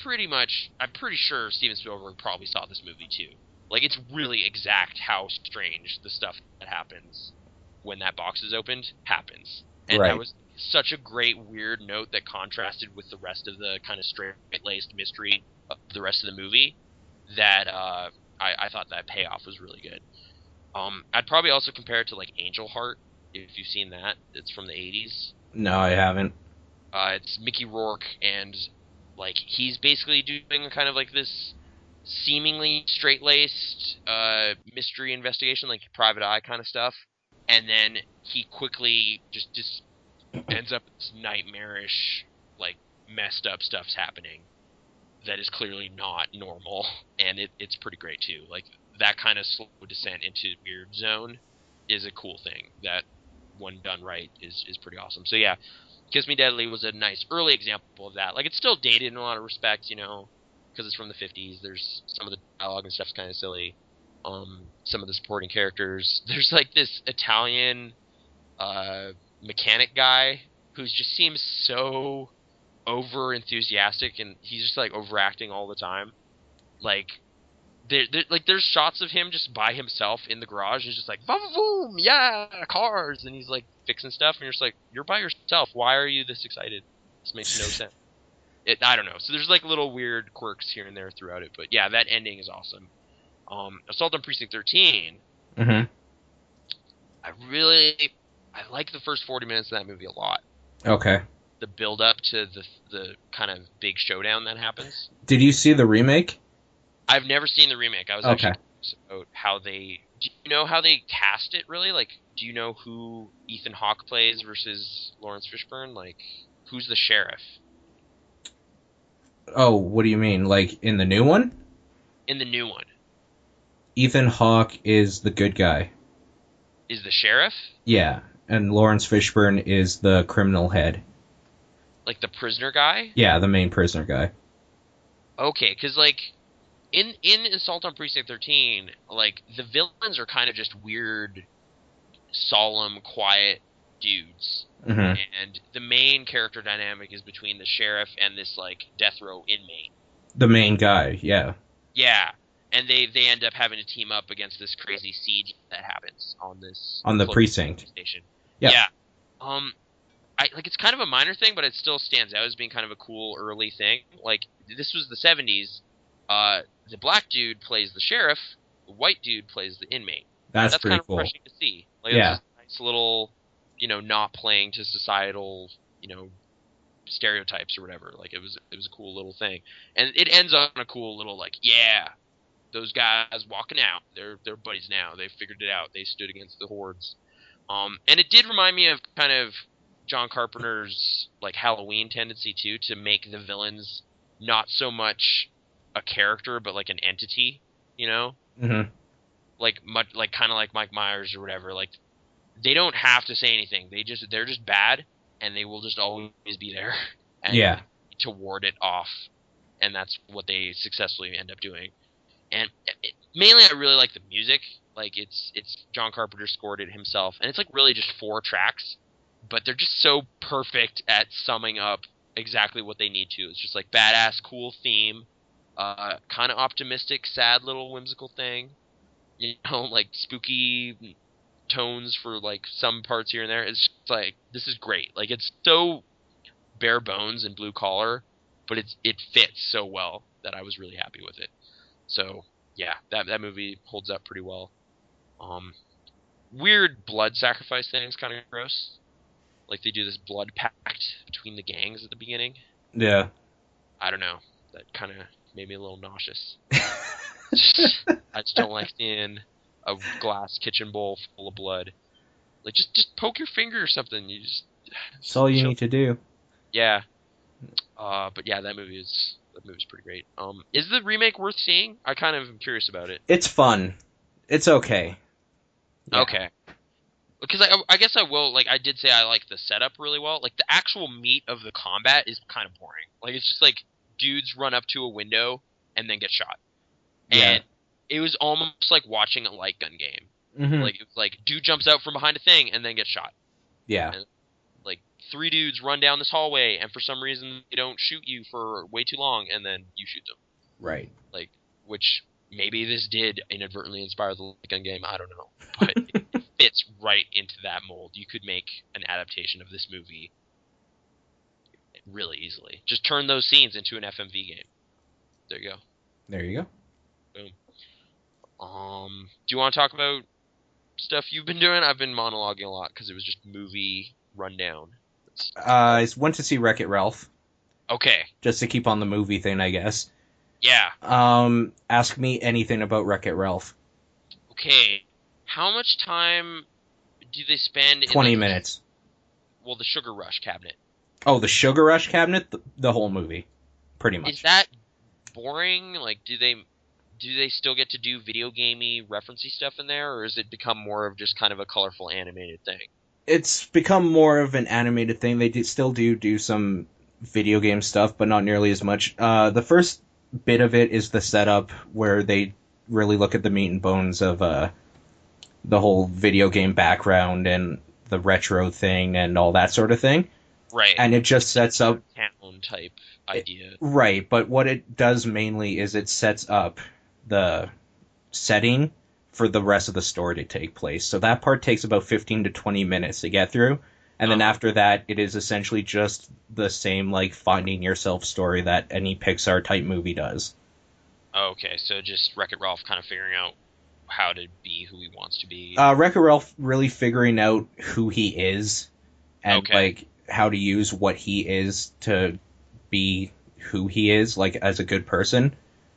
pretty much, I'm pretty sure Steven Spielberg probably saw this movie too. Like, it's really exact how strange the stuff that happens when that box is opened happens. And that was such a great, weird note that contrasted with the rest of the kind of straight-laced mystery of the rest of the movie that I thought that payoff was really good. I'd probably also compare it to, like, Angel Heart, if you've seen that. It's from the 80s. No, I haven't. It's Mickey Rourke and Like, he's basically doing kind of like this seemingly straight-laced mystery investigation, like Private Eye kind of stuff, and then he quickly just ends up this nightmarish, like, messed up stuff's happening that is clearly not normal, and it's pretty great too. Like, that kind of slow descent into weird zone is a cool thing that, when done right, is pretty awesome. So yeah, Kiss Me Deadly was a nice early example of that. Like, it's still dated in a lot of respects, you know, because it's from the 50s. There's some of the dialogue and stuff's kind of silly. Some of the supporting characters. There's like this Italian mechanic guy who just seems so over enthusiastic, and he's just like overacting all the time. Like, there's shots of him just by himself in the garage. He's just like, boom, boom, yeah, cars, and he's like fixing stuff, and you're just like, you're by yourself. Why are you this excited? This makes no sense. I don't know. So there's like little weird quirks here and there throughout it, but yeah, that ending is awesome. Assault on Precinct 13. Mm-hmm. I like the first 40 minutes of that movie a lot. Okay. The build up to the kind of big showdown that happens. Did you see the remake? I've never seen the remake. I was actually curious about how they... Do you know how they cast it, really? Like, do you know who Ethan Hawke plays versus Lawrence Fishburne? Like, who's the sheriff? Oh, what do you mean? Like, in the new one? In the new one. Ethan Hawke is the good guy. Is the sheriff? Yeah, and Lawrence Fishburne is the criminal head. Like, the prisoner guy? Yeah, the main prisoner guy. Okay, because, like... In Assault on Precinct 13, like, the villains are kind of just weird, solemn, quiet dudes. Mm-hmm. And the main character dynamic is between the sheriff and this, like, death row inmate. The main guy, yeah. Yeah. And they end up having to team up against this crazy siege that happens on this... On the precinct. Station. Yeah. Yeah. It's kind of a minor thing, but it still stands out as being kind of a cool early thing. Like, this was the 70s. The black dude plays the sheriff, the white dude plays the inmate. That's pretty kind of cool. Refreshing to see. Like, yeah. It's just a nice little, not playing to societal, stereotypes or whatever. Like, it was a cool little thing. And it ends on a cool little, like, yeah, those guys walking out. They're buddies now. They figured it out. They stood against the hordes. And it did remind me of kind of John Carpenter's, like, Halloween tendency, too, to make the villains not so much a character, but like an entity, Mm-hmm. Like kind of like Mike Myers or whatever. Like, they don't have to say anything. They're just bad, and they will just always be there. And yeah. To ward it off, and that's what they successfully end up doing. And mainly, I really like the music. Like, it's John Carpenter scored it himself, and it's like really just 4 tracks, but they're just so perfect at summing up exactly what they need to. It's just like badass, cool theme. Kind of optimistic, sad little whimsical thing, like spooky tones for like some parts here and there. It's just like, this is great. Like, it's so bare bones and blue collar, but it fits so well that I was really happy with it. So yeah, that movie holds up pretty well. Weird blood sacrifice thing is kind of gross. Like, they do this blood pact between the gangs at the beginning. Yeah. I don't know. That kind of made me a little nauseous. I just don't like seeing a glass kitchen bowl full of blood. Like, just poke your finger or something. That's all you need to do. Yeah. But yeah, that movie's pretty great. Is the remake worth seeing? I kind of am curious about it. It's fun. It's okay. Yeah. Okay. Because I guess I will, like, I did say I like the setup really well. Like, the actual meat of the combat is kind of boring. Like, it's just like, dudes run up to a window and then get shot. Yeah. And it was almost like watching a light gun game. Mm-hmm. Like, it was like, dude jumps out from behind a thing and then gets shot. Yeah. And, like, 3 dudes run down this hallway, and for some reason they don't shoot you for way too long, and then you shoot them. Right. Like, which maybe this did inadvertently inspire the light gun game, I don't know. But it fits right into that mold. You could make an adaptation of this movie really easily. Just turn those scenes into an FMV game. There you go. There you go. Boom. Do you want to talk about stuff you've been doing? I've been monologuing a lot because it was just movie rundown. I went to see Wreck-It Ralph. Okay. just to keep on the movie thing, I guess. Yeah. Ask me anything about Wreck-It Ralph. Okay. How much time do they spend in 20 like minutes. the Sugar Rush cabinet? Oh, the Sugar Rush cabinet? The whole movie. Pretty much. Is that boring? Like, do they still get to do video gamey, referencey stuff in there, or has it become more of just kind of a colorful animated thing? It's become more of an animated thing. They still do some video game stuff, but not nearly as much. The first bit of it is the setup where they really look at the meat and bones of the whole video game background and the retro thing and all that sort of thing. Right. And it just sets up town type idea. Right, but what it does mainly is it sets up the setting for the rest of the story to take place. So that part takes about 15 to 20 minutes to get through. And then after that, it is essentially just the same, like, finding yourself story that any Pixar type movie does. Okay, so just Wreck-It Ralph kind of figuring out how to be who he wants to be. Wreck-It Ralph really figuring out who he is and, like, how to use what he is to be who he is, like, as a good person.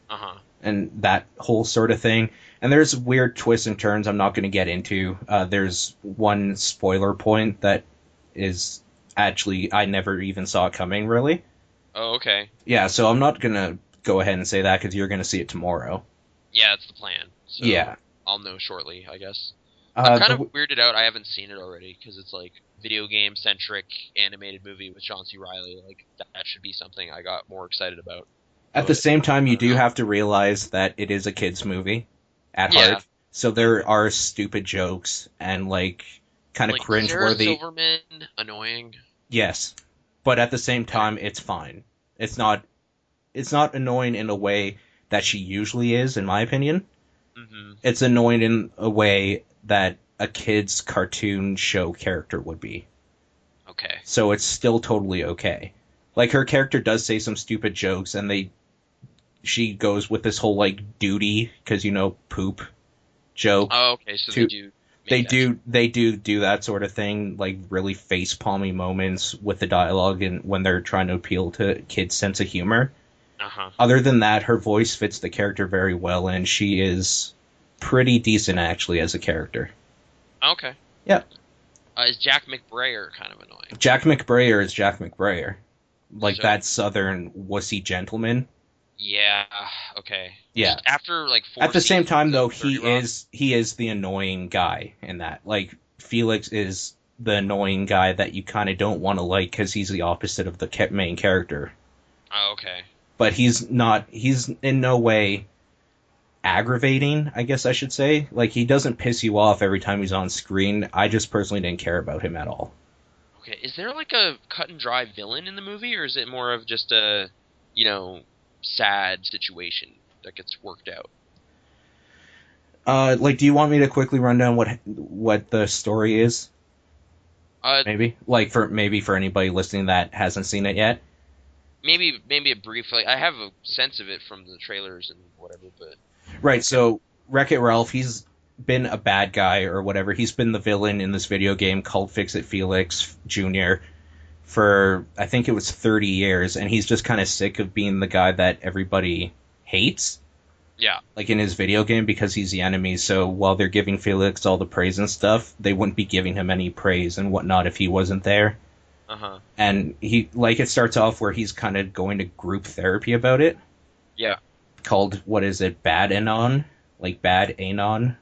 Uh-huh. And that whole sort of thing. And there's weird twists and turns I'm not going to get into. There's one spoiler point that is actually, I never even saw it coming, really. Oh, okay. Yeah, so I'm not going to go ahead and say that because you're going to see it tomorrow. Yeah, that's the plan. So yeah. I'll know shortly, I guess. I'm kind of weirded out I haven't seen it already, because it's like video game-centric animated movie with John C. Reilly. Like, that should be something I got more excited about. At the same time, you do have to realize that it is a kid's movie at heart. So there are stupid jokes and, like, kind of cringe-worthy. Sarah Silverman annoying? Yes. But at the same time, it's fine. It's not annoying in a way that she usually is, in my opinion. Mm-hmm. It's annoying in a way that a kid's cartoon show character would be. Okay. So it's still totally okay. Like, her character does say some stupid jokes, and she goes with this whole, like, duty, because, poop joke. Oh, okay, so they do that sort of thing, like, really face-palmy moments with the dialogue and when they're trying to appeal to kids' sense of humor. Uh-huh. Other than that, her voice fits the character very well, and she is pretty decent, actually, as a character. Okay. Yeah. Is Jack McBrayer kind of annoying? Jack McBrayer is Jack McBrayer. Like, that southern wussy gentleman. Yeah, okay. Yeah. Just after, like, 4 At the same time, though, 30 Rock. he is the annoying guy in that. Like, Felix is the annoying guy that you kind of don't want to like because he's the opposite of the main character. Oh, okay. But he's in no way aggravating, I guess I should say. Like, he doesn't piss you off every time he's on screen. I just personally didn't care about him at all. Okay, is there, like, a cut-and-dry villain in the movie, or is it more of just a, sad situation that gets worked out? Like, do you want me to quickly run down what the story is? Maybe? Like, for anybody listening that hasn't seen it yet? Maybe a brief, like, I have a sense of it from the trailers and whatever, but... Right, so Wreck-It Ralph, he's been a bad guy or whatever. He's been the villain in this video game called Fix-It Felix Jr. for, I think it was 30 years, and he's just kind of sick of being the guy that everybody hates. Yeah. Like in his video game, because he's the enemy, so while they're giving Felix all the praise and stuff, they wouldn't be giving him any praise and whatnot if he wasn't there. Uh-huh. And it starts off where he's kind of going to group therapy about it. Yeah. Called, what is it, Bad Anon? Like Bad Anon?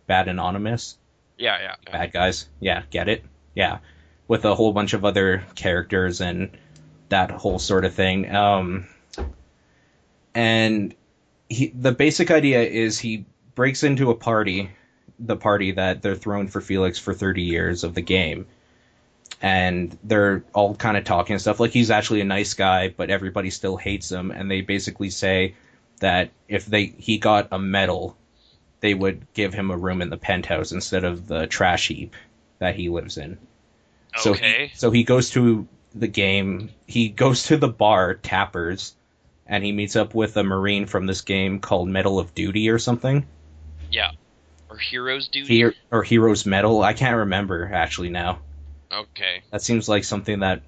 Bad Anonymous? Yeah. Bad guys. Yeah, get it? Yeah. With a whole bunch of other characters and that whole sort of thing. And the basic idea is he breaks into the party that they're throwing for Felix for 30 years of the game. And they're all kind of talking and stuff. Like, he's actually a nice guy, but everybody still hates him. And they basically say that if he got a medal, they would give him a room in the penthouse instead of the trash heap that he lives in. Okay. So he goes to the game. He goes to the bar, Tappers, and he meets up with a Marine from this game called Medal of Duty or something. Yeah. Or Hero's Duty? Or Hero's Medal. I can't remember, actually, now. Okay. That seems like something that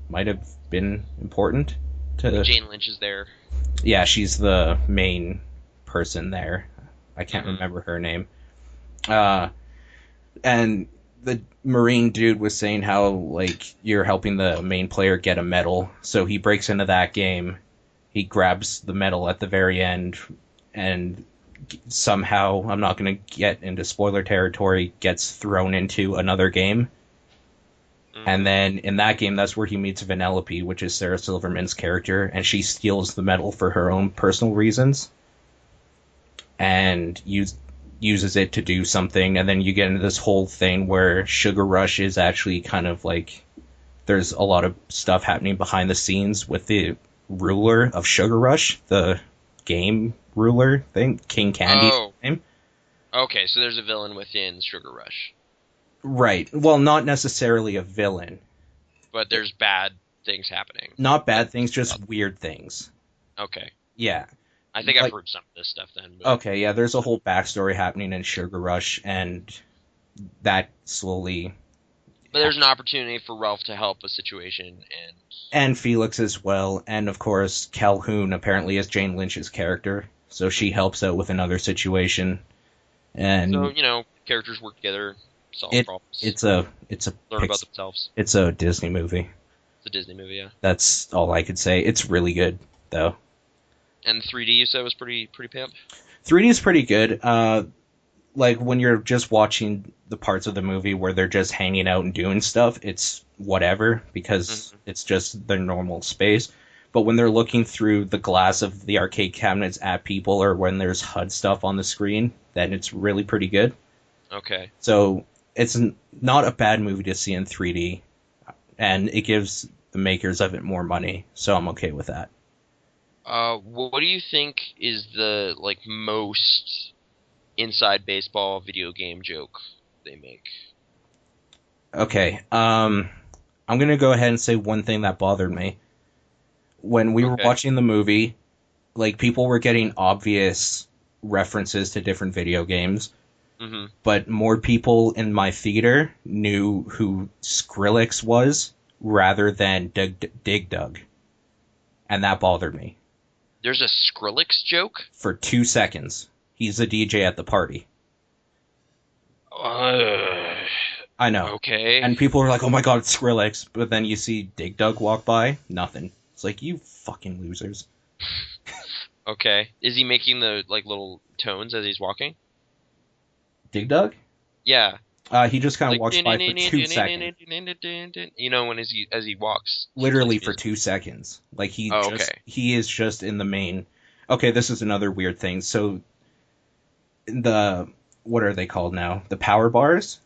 might have been important to... Jane Lynch is there. Yeah, she's the main person there. I can't remember her name. And the Marine dude was saying how, like, you're helping the main player get a medal, so he breaks into that game, he grabs the medal at the very end, and somehow, I'm not going to get into spoiler territory, gets thrown into another game. And then in that game, that's where he meets Vanellope, which is Sarah Silverman's character, and she steals the medal for her own personal reasons, and uses it to do something, and then you get into this whole thing where Sugar Rush is actually kind of like, there's a lot of stuff happening behind the scenes with the ruler of Sugar Rush, the game ruler thing, King Candy. Oh. Okay, so there's a villain within Sugar Rush. Right. Well, not necessarily a villain. But there's bad things happening. Not bad things, just weird things. Okay. Yeah. I think I've heard some of this stuff then. But... Okay, yeah, there's a whole backstory happening in Sugar Rush, and that slowly... But there's an opportunity for Ralph to help a situation, and Felix as well, and of course Calhoun apparently is Jane Lynch's character, so she helps out with another situation. And so, characters work together, solve problems. It's a learn about themselves. It's a Disney movie. It's a Disney movie, yeah. That's all I could say. It's really good, though. And 3D, you said, was pretty pimp? 3D is pretty good. Like, when you're just watching the parts of the movie where they're just hanging out and doing stuff, it's whatever, because it's just their normal space. But when they're looking through the glass of the arcade cabinets at people, or when there's HUD stuff on the screen, then it's really pretty good. Okay. So, it's not a bad movie to see in 3D, and it gives the makers of it more money, so I'm okay with that. What do you think is the, most inside baseball video game joke they make? Okay, I'm gonna go ahead and say one thing that bothered me. When we were watching the movie, people were getting obvious references to different video games, but more people in my theater knew who Skrillex was rather than Dig Dug. And that bothered me. There's a Skrillex joke? For 2 seconds. He's a DJ at the party. I know. Okay. And people are like, oh my god, it's Skrillex. But then you see Dig Dug walk by, nothing. It's like, you fucking losers. Okay. Is he making the, little tones as he's walking? Dig Dug? Yeah. He just kind of walks by for 2 seconds. When as he walks. Literally for 2 seconds. He is just in the main... Okay, this is another weird thing. So, what are they called now? The power bars?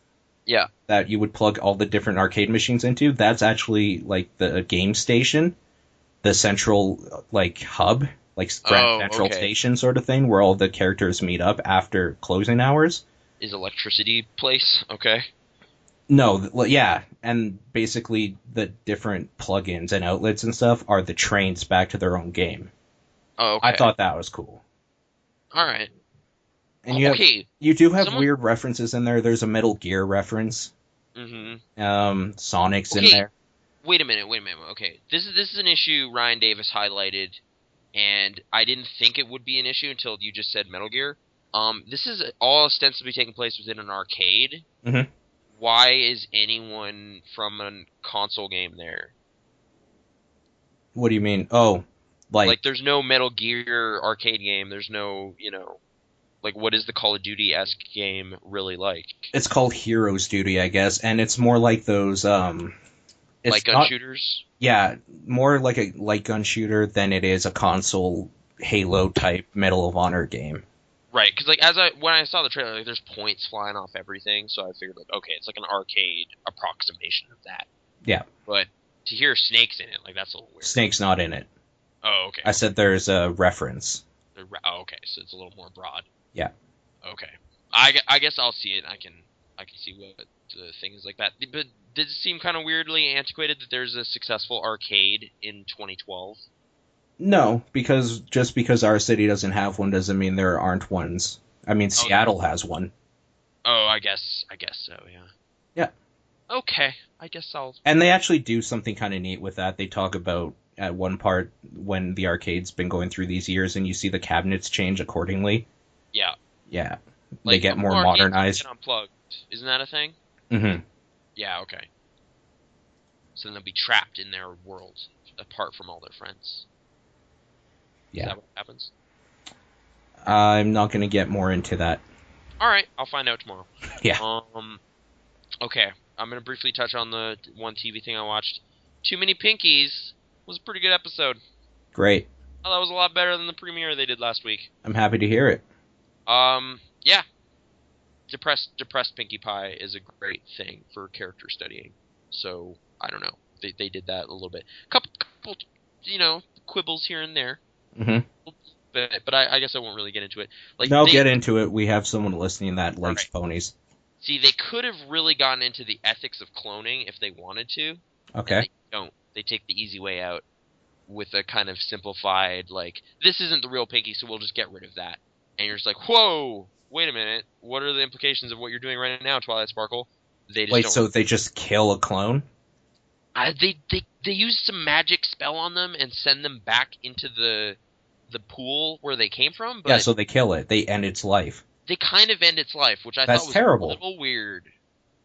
Yeah. That you would plug all the different arcade machines into, that's actually, the game station. The central, hub. Grand Central Station sort of thing, where all the characters meet up after closing hours. Is electricity place? Okay. No, yeah, and basically the different plugins and outlets and stuff are the trains back to their own game. Oh, okay. I thought that was cool. All right. And you do have weird references in there. There's a Metal Gear reference. Sonic's in there. Wait a minute. Okay, this is an issue Ryan Davis highlighted, and I didn't think it would be an issue until you just said Metal Gear. This is all ostensibly taking place within an arcade. Why is anyone from a console game there? What do you mean? Oh, there's no Metal Gear arcade game. There's no, what is the Call of Duty-esque game really like? It's called Heroes Duty, I guess, and it's more like those, light gun shooters? Yeah, more like a light gun shooter than it is a console Halo-type Medal of Honor game. Right, because when I saw the trailer, there's points flying off everything, so I figured okay, it's like an arcade approximation of that. Yeah. But to hear Snake's in it, that's a little weird. Snake's not in it. Oh, okay. I said there's a reference. Okay, so it's a little more broad. Yeah. Okay. I guess I'll see it. I can see what the thing is like that. But did it seem kind of weirdly antiquated that there's a successful arcade in 2012? No, just because our city doesn't have one doesn't mean there aren't ones. I mean, Seattle has one. Oh, I guess so, yeah. Yeah. Okay, I guess I'll. And they actually do something kind of neat with that. They talk about at one part when the arcade's been going through these years, and you see the cabinets change accordingly. Yeah. Yeah, they Like, get more arcades modernized. get unplugged. Isn't that a thing? Mm-hmm. Yeah, okay. So then they'll be trapped in their world, apart from all their friends. Is Yeah. that what happens? I'm not going to get more into that. Alright, I'll find out tomorrow. Yeah. Okay, I'm going to briefly touch on the one TV thing I watched. Too Many Pinkies was a pretty good episode. Great. Oh, that was a lot better than the premiere they did last week. I'm happy to hear it. Yeah. Depressed Pinkie Pie is a great thing for character studying. So, I don't know. They did that a little bit. Couple, quibbles here and there. Mm-hmm. But I guess I won't really get into it. Like, No, get into it. We have someone listening that likes ponies. See, they could have really gotten into the ethics of cloning if they wanted to. Okay. They don't. They take the easy way out with a kind of simplified, like, this isn't the real Pinky, so we'll just get rid of that. And you're just like, whoa, wait a minute. What are the implications of what you're doing right now, Twilight Sparkle? They just Wait, don't. so they just kill a clone? They use some magic spell on them and send them back into the pool where they came from. But Yeah, so they kill it. They end its life. they kind of end its life, which I That's thought was terrible. a little weird.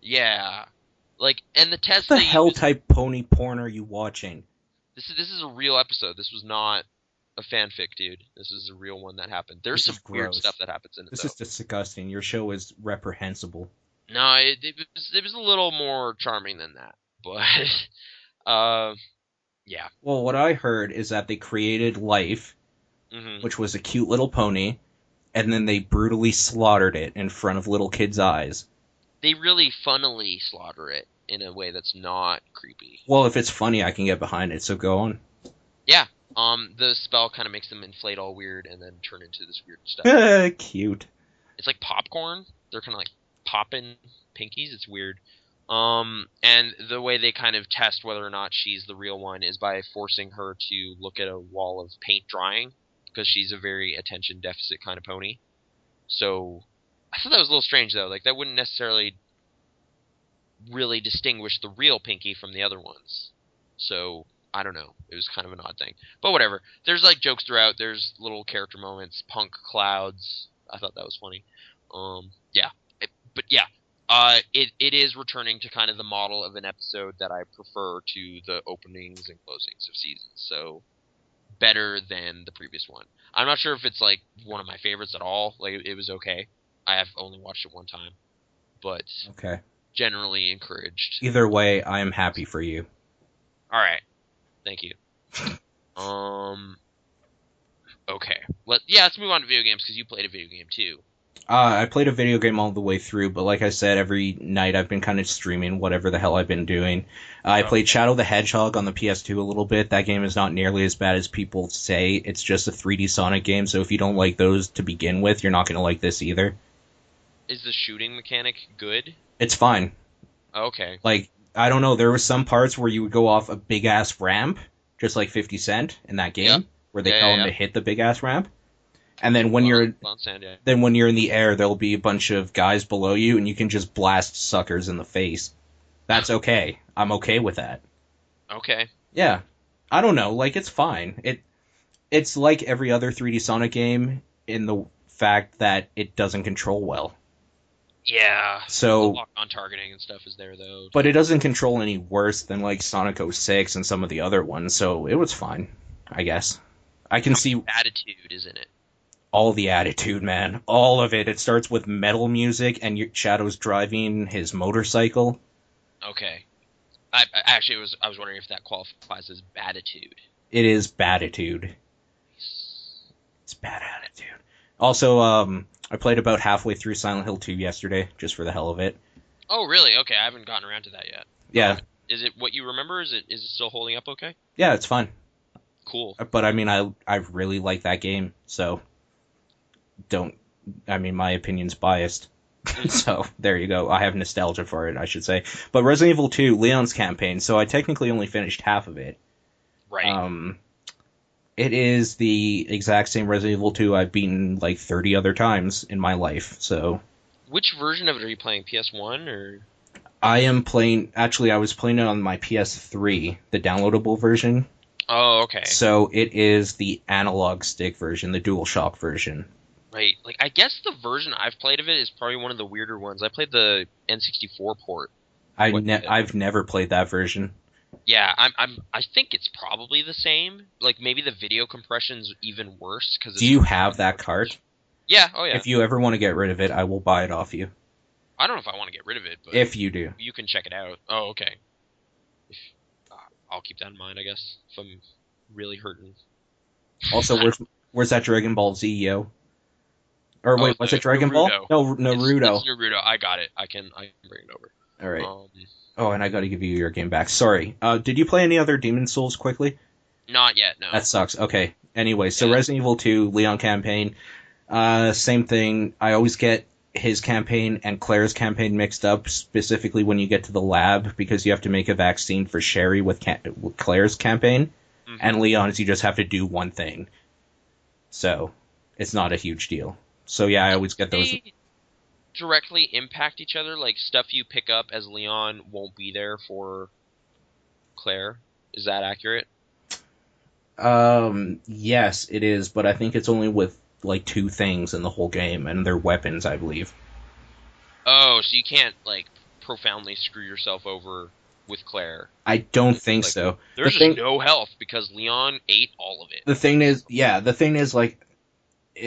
Yeah. Like, and the test What the they hell used, type pony porn are you watching? this is a real episode. This was not a fanfic, dude. This is a real one that happened. There's This some is weird gross. stuff that happens in it, This though. is disgusting. Your show is reprehensible. No, it was a little more charming than that. But, yeah. Well, what I heard is that they created Life, Hmm. which was a cute little pony, and then they brutally slaughtered it in front of little kids' eyes. They really funnily slaughter it in a way that's not creepy. Well, if it's funny, I can get behind it, so go on. Yeah. The spell kind of makes them inflate all weird and then turn into this weird stuff. Cute. It's like popcorn. They're kind of like popping pinkies. It's weird. And the way they kind of test whether or not she's the real one is by forcing her to look at a wall of paint drying, because she's a very attention deficit kind of pony. So I thought that was a little strange, though. Like, that wouldn't necessarily really distinguish the real Pinky from the other ones. So I don't know. It was kind of an odd thing. But whatever. There's, like, jokes throughout. There's little character moments. Punk clouds. I thought that was funny. Yeah. It is returning to kind of the model of an episode that I prefer to the openings and closings of seasons. So better than the previous one. I'm not sure if it's, like, one of my favorites at all. Like, it was okay. I have only watched it one time. But Okay. generally encouraged. Either way, I am happy for you. Alright. Thank you. Okay. Let's move on to video games, because you played a video game, too. I played a video game all the way through, but like I said, every night I've been kind of streaming whatever the hell I've been doing. I played Shadow the Hedgehog on the PS2 a little bit. That game is not nearly as bad as people say. It's just a 3D Sonic game, so if you don't like those to begin with, you're not going to like this either. Is the shooting mechanic good? It's fine. Okay. Like, I don't know, there were some parts where you would go off a big-ass ramp, just like 50 Cent in that game, where they tell him to hit the big-ass ramp. And then when you're in the air, there'll be a bunch of guys below you, and you can just blast suckers in the face. That's okay. I'm okay with that. Okay. Yeah. I don't know. Like, it's fine. It's like every other 3D Sonic game in the fact that it doesn't control well. Yeah. So, the lock-on targeting and stuff is there, though. But it doesn't control any worse than, like, Sonic 06 and some of the other ones, so it was fine, I guess. I can see attitude, isn't it? all the attitude, man. All of it. It starts with metal music, and Shadow's driving his motorcycle. Okay. I was wondering if that qualifies as baditude. It is baditude. It's bad attitude. Also, I played about halfway through Silent Hill 2 yesterday, just for the hell of it. Oh, really? Okay, I haven't gotten around to that yet. Yeah. Is it what you remember? Is it still holding up okay? Yeah, it's fun. Cool. But, I mean, I really like that game, so my opinion's biased. So, there you go. I have nostalgia for it, I should say. But Resident Evil 2, Leon's campaign, so I technically only finished half of it. Right. It is the exact same Resident Evil 2 I've beaten like 30 other times in my life, so... Which version of it are you playing? PS1 or...? I am playing. Actually, I was playing it on my PS3, the downloadable version. Oh, okay. So it is the analog stick version, the DualShock version. Right. Like, I guess the version I've played of it is probably one of the weirder ones. I played the N64 port. I've never played that version. Yeah, I think it's probably the same. Like, maybe the video compression's even worse because. Do you have that card? Yeah. Oh yeah. If you ever want to get rid of it, I will buy it off you. I don't know if I want to get rid of it, but if you do, you can check it out. Oh, okay. I'll keep that in mind, I guess, if I'm really hurting. Also, where's that Dragon Ball Z, yo? Or wait, was it Dragon Naruto. Ball? No, Naruto. It's Naruto. I got it. I can bring it over. All right. Oh, and I got to give you your game back. Sorry. Did you play any other Demon Souls quickly? Not yet. No. That sucks. Okay. Anyway, so Resident Evil 2 Leon campaign. Same thing. I always get his campaign and Claire's campaign mixed up, specifically when you get to the lab, because you have to make a vaccine for Sherry with Claire's campaign, and Leon's you just have to do one thing. So, it's not a huge deal. So yeah, I always get those. They directly impact each other, like stuff you pick up as Leon won't be there for Claire. Is that accurate? Yes, it is, but I think it's only with like 2 things in the whole game, and they're weapons, I believe. Oh, so you can't like profoundly screw yourself over with Claire. I don't think so. There's no health because Leon ate all of it. The thing is, like,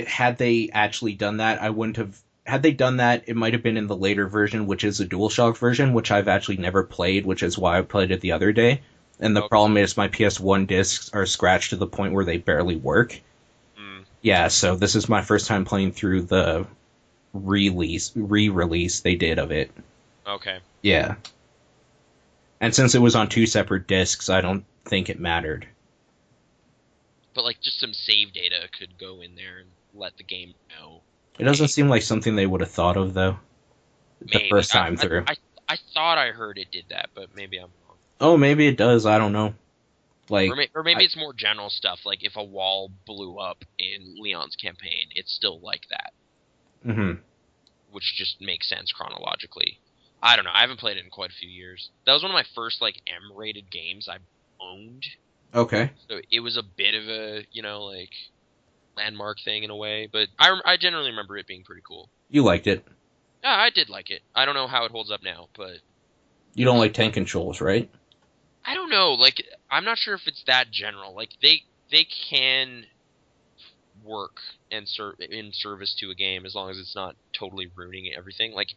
had they actually done that, I wouldn't have. Had they done that, it might have been in the later version, which is a DualShock version, which I've actually never played, which is why I played it the other day. And the problem is my PS1 discs are scratched to the point where they barely work. Yeah, so this is my first time playing through the re-release they did of it. Okay. Yeah. And since it was on 2 separate discs, I don't think it mattered. But, like, just some save data could go in there and let the game know. It doesn't seem like something they would have thought of, though. The first time through. I thought I heard it did that, but maybe I'm wrong. Oh, maybe it does. I don't know. Like, or maybe it's more general stuff, like if a wall blew up in Leon's campaign, it's still like that. Mm-hmm. Which just makes sense chronologically. I don't know. I haven't played it in quite a few years. That was one of my first, like, M-rated games I owned. Okay. So it was a bit of a, like, landmark thing in a way. But I generally remember it being pretty cool. You liked it? Yeah, I did like it. I don't know how it holds up now, but... You don't like tank controls, right? I don't know. Like, I'm not sure if it's that general. Like, they can work and in service to a game as long as it's not totally ruining everything. Like,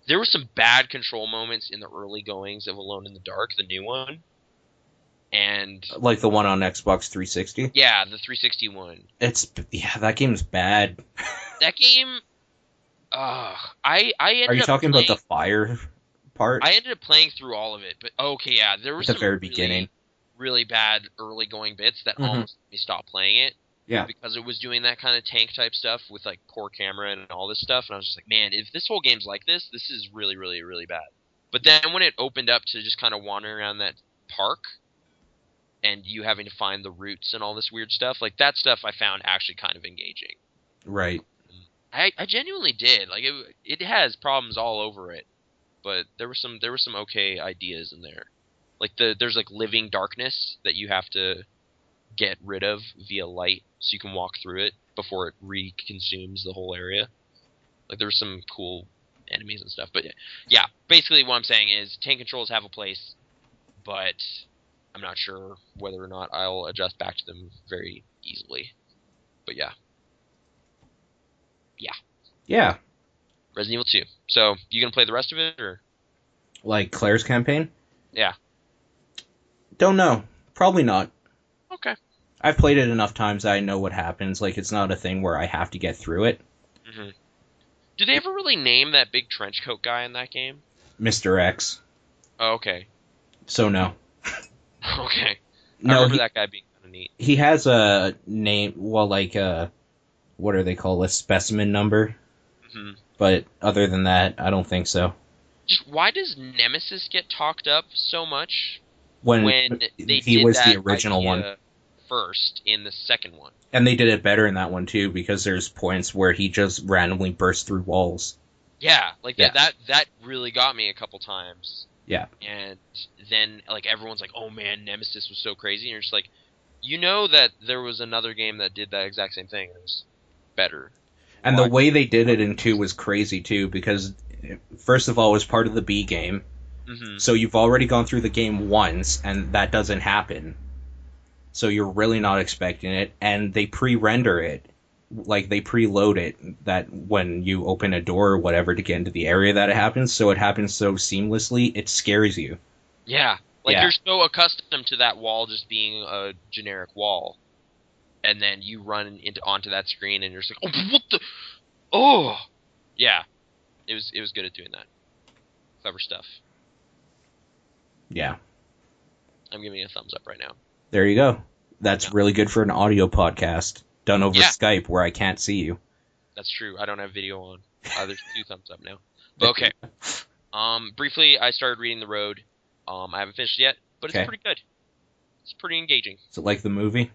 there were some bad control moments in the early goings of Alone in the Dark, the new one. And... Like the one on Xbox 360? Yeah, the 360 one. That game's bad. That game... I ended up Are you talking about the fire part? I ended up playing through all of it, but okay, yeah, there was at the very beginning. Really bad early going bits that almost made me stop playing it. Yeah. Because it was doing that kind of tank type stuff with like poor camera and all this stuff, and I was just like, man, if this whole game's like this is really, really, really bad. But then when it opened up to just kind of wandering around that park, and you having to find the routes and all this weird stuff, like that stuff I found actually kind of engaging. Right. I genuinely did. Like it has problems all over it, but there were some okay ideas in there. Like there's like living darkness that you have to get rid of via light so you can walk through it before it reconsumes the whole area. Like there were some cool enemies and stuff. But yeah, basically what I'm saying is tank controls have a place, but I'm not sure whether or not I'll adjust back to them very easily. But yeah. Yeah. Resident Evil 2. So, you gonna play the rest of it, or? Like Claire's campaign? Yeah. Don't know. Probably not. Okay. I've played it enough times that I know what happens. Like, it's not a thing where I have to get through it. Mm-hmm. Do they ever really name that big trench coat guy in that game? Mr. X. Oh, okay. So, no. Okay. I remember that guy being kind of neat. He has a name, well, like, what are they called? A specimen number? Mm-hmm. But other than that, I don't think so. Just why does Nemesis get talked up so much when he was the original one first in the second one? And they did it better in that one too, because there's points where he just randomly bursts through walls. Yeah, like Yeah. that really got me a couple times. Yeah. And then like everyone's like, "Oh man, Nemesis was so crazy," and you're just like, you know that there was another game that did that exact same thing. And it was better. And the way they did it in 2 was crazy too, because first of all, it was part of the B game. Mm-hmm. So you've already gone through the game once, and that doesn't happen. So you're really not expecting it, and they pre-render it. Like, they preload it, that when you open a door or whatever to get into the area that it happens, so it happens so seamlessly, it scares you. Yeah, like Yeah. you're so accustomed to that wall just being a generic wall, and then you run onto that screen, and you're just like, "Oh, what the? Oh, yeah." It was good at doing that. Clever stuff. Yeah. I'm giving you a thumbs up right now. There you go. That's Yeah. really good for an audio podcast done over Yeah. Skype where I can't see you. That's true. I don't have video on. There's 2 thumbs up now. But okay. Briefly, I started reading The Road. I haven't finished yet, but it's Okay. pretty good. It's pretty engaging. Is it like the movie?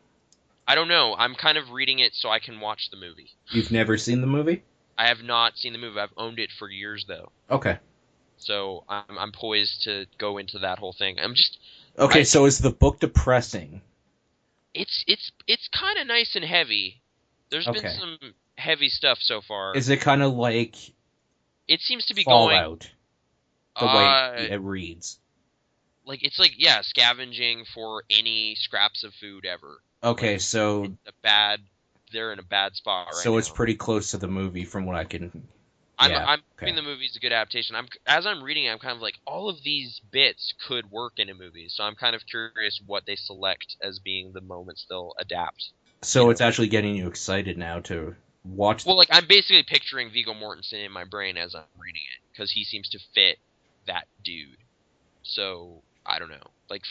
I don't know. I'm kind of reading it so I can watch the movie. You've never seen the movie? I have not seen the movie. I've owned it for years, though. Okay. So I'm poised to go into that whole thing. Okay, so is the book depressing? It's kind of nice and heavy. There's been Okay. some heavy stuff so far. Is it kind of like It seems to be Fallout? The going way it reads. like it's like scavenging for any scraps of food ever. Okay, Like, so they're in a bad spot right now. so it's pretty close to the movie from what I can. I'm Yeah, hoping the movie's a good adaptation. As I'm reading it, I'm kind of like, all of these bits could work in a movie, so I'm kind of curious what they select as being the moments they'll adapt. So it's actually getting you excited now to watch. Well, like I'm basically picturing Viggo Mortensen in my brain as I'm reading it because he seems to fit that dude. So I don't know. Like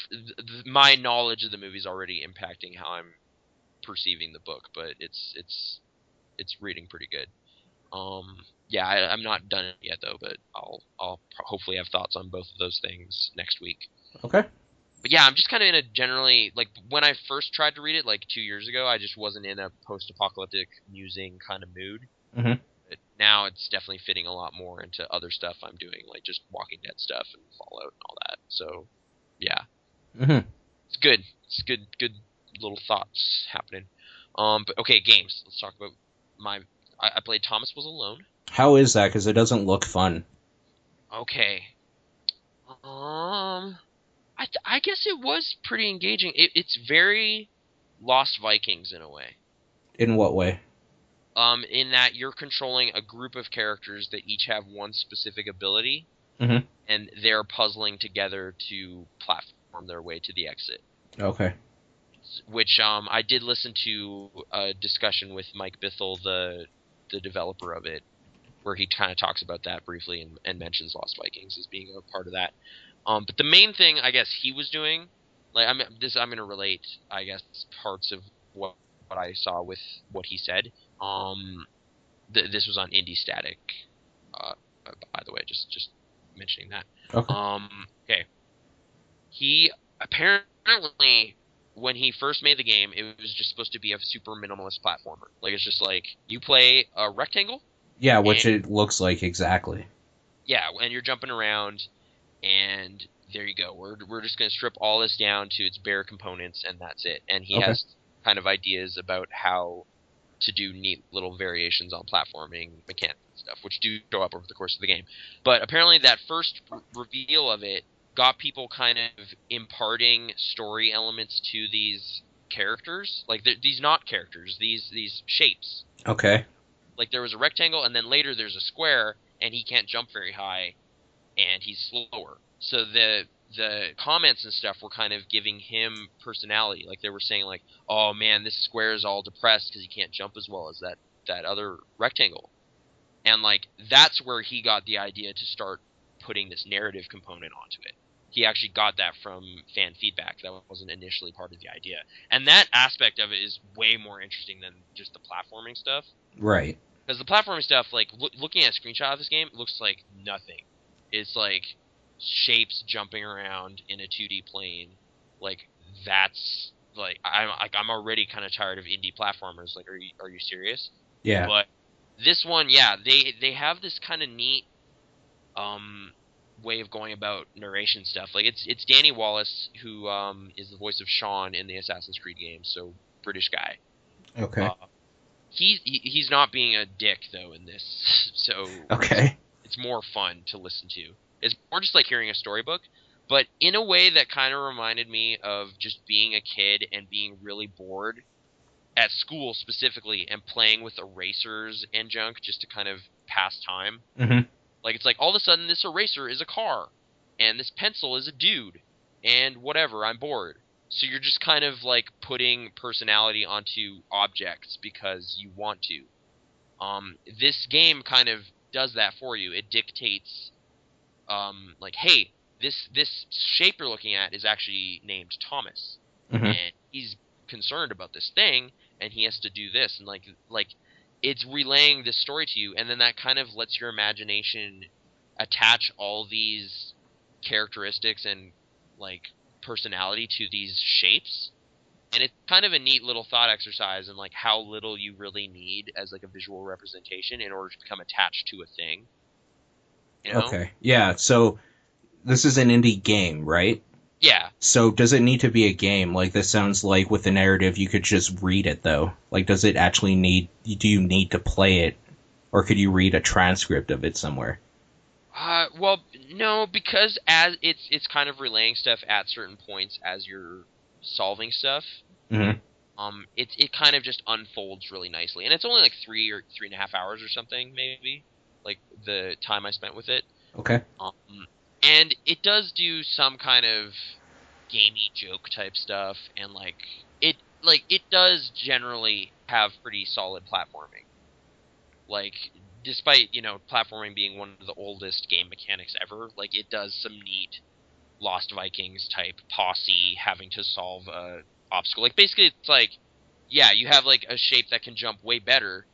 my knowledge of the movie is already impacting how I'm perceiving the book, but it's reading pretty good. Yeah, I'm not done it yet though, but I'll hopefully have thoughts on both of those things next week. Okay. But yeah, I'm just kind of in a generally, like, when I first tried to read it, like 2 years ago, I just wasn't in a post-apocalyptic musing kind of mood. Mm-hmm. But now it's definitely fitting a lot more into other stuff I'm doing, like just Walking Dead stuff and Fallout and all that. So, yeah. Mm-hmm. It's good. It's good little thoughts happening. But okay, games. Let's talk about I played Thomas Was Alone. How is that? Because it doesn't look fun. Okay. I guess it was pretty engaging. It's very Lost Vikings in a way. In what way? In that you're controlling a group of characters that each have one specific ability, Mm-hmm. and they're puzzling together to platform their way to the exit. Okay. Which I did listen to a discussion with Mike Bithell, the developer of it, where he kind of talks about that briefly and mentions Lost Vikings as being a part of that. But the main thing I guess he was doing, like I'm going to relate, I guess, parts of what I saw with what he said. This was on Indie Static, by the way, just mentioning that. Okay. Okay. He apparently, when he first made the game, it was just supposed to be a super minimalist platformer. Like it's just like you play a rectangle. Yeah, which it looks like exactly. Yeah, and you're jumping around, and there you go. We're just going to strip all this down to its bare components, and that's it. And he has kind of ideas about how to do neat little variations on platforming mechanics and stuff, which do show up over the course of the game. But apparently that first reveal of it got people kind of imparting story elements to these characters. Like, these not characters, these shapes. Okay. Like, there was a rectangle, and then later there's a square, and he can't jump very high, and he's slower. So the comments and stuff were kind of giving him personality. Like, they were saying, like, oh, man, this square is all depressed because he can't jump as well as that other rectangle. And, like, that's where he got the idea to start putting this narrative component onto it. He actually got that from fan feedback. That wasn't initially part of the idea. And that aspect of it is way more interesting than just the platforming stuff. Right. Because the platforming stuff, like, looking at a screenshot of this game, looks like nothing. It's like shapes jumping around in a 2D plane. Like, that's like I'm already kind of tired of indie platformers. Like, are you serious? Yeah. But This one, yeah, they have this kind of neat way of going about narration stuff. Like it's Danny Wallace who is the voice of Sean in the Assassin's Creed games, so British guy. Okay. He's not being a dick though in this, so Okay. it's more fun to listen to. It's more just like hearing a storybook, but in a way that kind of reminded me of just being a kid and being really bored at school specifically and playing with erasers and junk just to kind of pass time. Mm-hmm. Like, it's like, all of a sudden, this eraser is a car, and this pencil is a dude, and whatever, I'm bored. So you're just kind of, like, putting personality onto objects because you want to. This game kind of does that for you. It dictates, like, hey, this shape you're looking at is actually named Thomas, Mm-hmm. and he's concerned about this thing, and he has to do this, and, like, it's relaying this story to you, and then that kind of lets your imagination attach all these characteristics and, like, personality to these shapes. And it's kind of a neat little thought exercise in, like, how little you really need as, like, a visual representation in order to become attached to a thing. You know? Okay. Yeah, so this is an indie game, right? Yeah. So does it need to be a game? Like, this sounds like with the narrative you could just read it, though. Like, does it actually do you need to play it? Or could you read a transcript of it somewhere? Well, no, because as it's kind of relaying stuff at certain points as you're solving stuff. Mm-hmm. It kind of just unfolds really nicely, and it's only like 3.5 hours or something, maybe, like the time I spent with it. Okay. And it does do some kind of gamey joke type stuff, and it does generally have pretty solid platforming. Like, despite, platforming being one of the oldest game mechanics ever, like, it does some neat Lost Vikings type posse having to solve a obstacle. Like, basically, it's like, yeah, you have, like, a shape that can jump way better,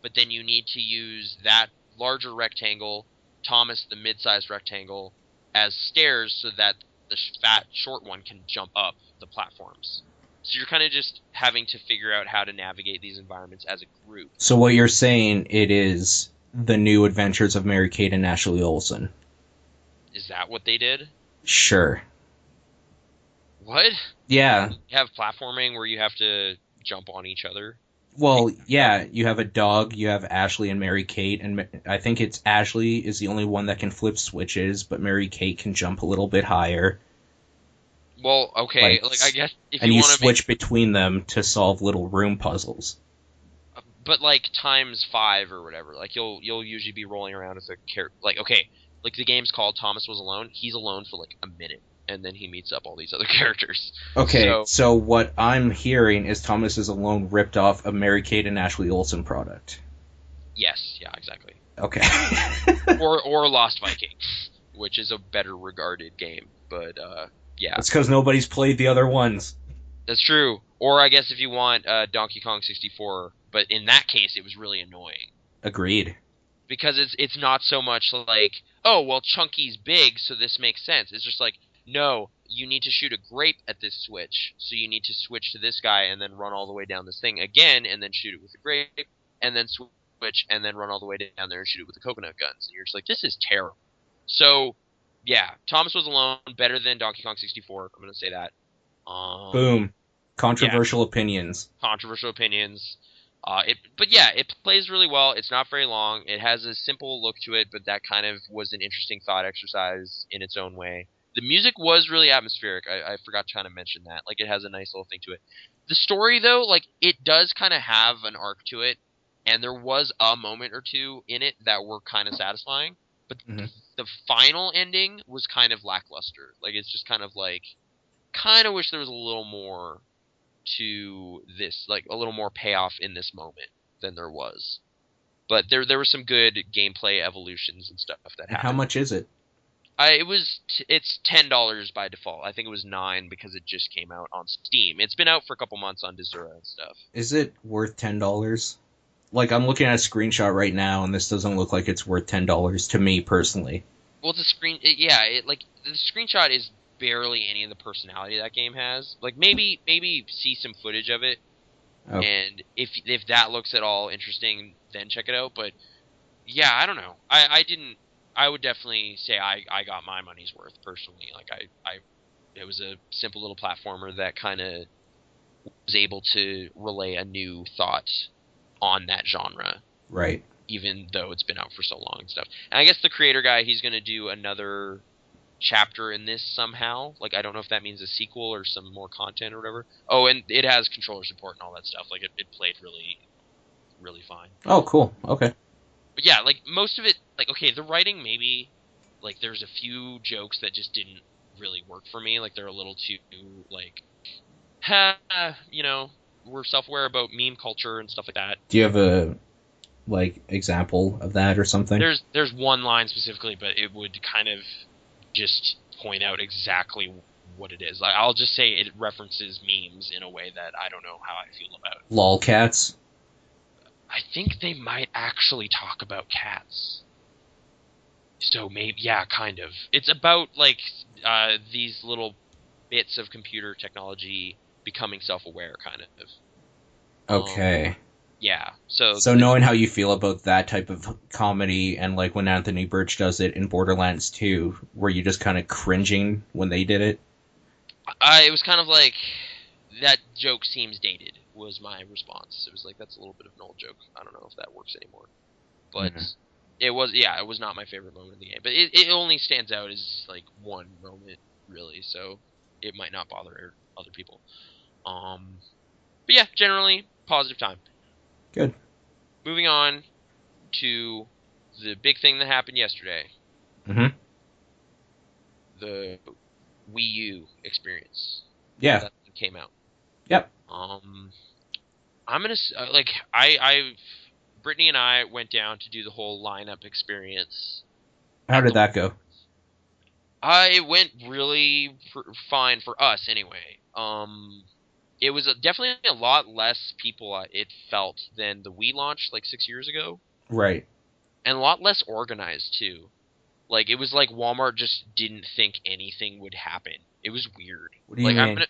but then you need to use that larger rectangle, Thomas the mid-sized rectangle, as stairs so that the fat short one can jump up the platforms. So you're kind of just having to figure out how to navigate these environments as a group. So what you're saying, it is the new adventures of Mary-Kate and Ashley Olsen. Is that what they did? Sure. What? Yeah. You have platforming where you have to jump on each other? Well, yeah, you have a dog, you have Ashley and Mary-Kate, and I think it's Ashley is the only one that can flip switches, but Mary-Kate can jump a little bit higher. Well, okay, like I guess if and you you want to switch between them to solve little room puzzles. but like times 5 or whatever. Like you'll usually be rolling around as a character. Like, okay, like the game's called Thomas Was Alone. He's alone for like a minute, and then he meets up all these other characters. Okay, so what I'm hearing is Thomas Is Alone ripped off a Mary-Kate and Ashley Olsen product. Yes, yeah, exactly. Okay. or Lost Vikings, which is a better regarded game, but yeah. That's because nobody's played the other ones. That's true. Or I guess if you want Donkey Kong 64, but in that case it was really annoying. Agreed. Because it's not so much like, oh, well, Chunky's big, so this makes sense. It's just like, no, you need to shoot a grape at this switch, so you need to switch to this guy and then run all the way down this thing again, and then shoot it with a grape, and then switch, and then run all the way down there and shoot it with the coconut guns. And you're just like, this is terrible. So, yeah, Thomas Was Alone, better than Donkey Kong 64, I'm going to say that. Boom. Controversial opinions. Controversial opinions. But yeah, it plays really well. It's not very long. It has a simple look to it, but that kind of was an interesting thought exercise in its own way. The music was really atmospheric. I forgot to kind of mention that. Like, it has a nice little thing to it. The story, though, like, it does kind of have an arc to it, and there was a moment or two in it that were kind of satisfying, but the final ending was kind of lackluster. Like, it's just kind of like, kind of wish there was a little more to this, like a little more payoff in this moment than there was. But there were some good gameplay evolutions and stuff that happened. How much is it? It's $10 by default. I think it was $9 because it just came out on Steam. It's been out for a couple months on Desura and stuff. Is it worth $10? Like, I'm looking at a screenshot right now, and this doesn't look like it's worth $10 to me personally. Well, the screenshot is barely any of the personality that game has. Like, maybe see some footage of it, Oh. And if that looks at all interesting, then check it out. But yeah, I don't know. I didn't. I would definitely say I got my money's worth personally. Like it was a simple little platformer that kind of was able to relay a new thought on that genre. Right. Even though it's been out for so long and stuff. And I guess the creator guy, he's going to do another chapter in this somehow. Like, I don't know if that means a sequel or some more content or whatever. Oh, and it has controller support and all that stuff. Like, it played really, really fine. Oh, cool. Okay. But yeah, like, most of it, like, okay, the writing maybe, like, there's a few jokes that just didn't really work for me. Like, they're a little too, like, you know, we're self-aware about meme culture and stuff like that. Do you have a, like, example of that or something? There's one line specifically, but it would kind of just point out exactly what it is. Like, I'll just say it references memes in a way that I don't know how I feel about. Lolcats? I think they might actually talk about cats. So maybe, yeah, kind of. It's about, like, these little bits of computer technology becoming self-aware, kind of. Okay. Yeah. So knowing how you feel about that type of comedy, and like when Anthony Birch does it in Borderlands 2, were you just kind of cringing when they did it? it was kind of like, that joke seems dated, was my response. It was like, that's a little bit of an old joke. I don't know if that works anymore. But it was not my favorite moment in the game. But it only stands out as like one moment, really, so it might not bother other people. But yeah, generally, positive time. Good. Moving on to the big thing that happened yesterday. Mm-hmm. The WiiU experience. Yeah. That came out. Yep. I'm gonna Brittany and I went down to do the whole lineup experience. How did that go? It went really fine for us, anyway. It was definitely a lot less people, it felt, than the Wii launch like 6 years ago. Right. And a lot less organized, too. Like, it was like Walmart just didn't think anything would happen. It was weird. What do you mean?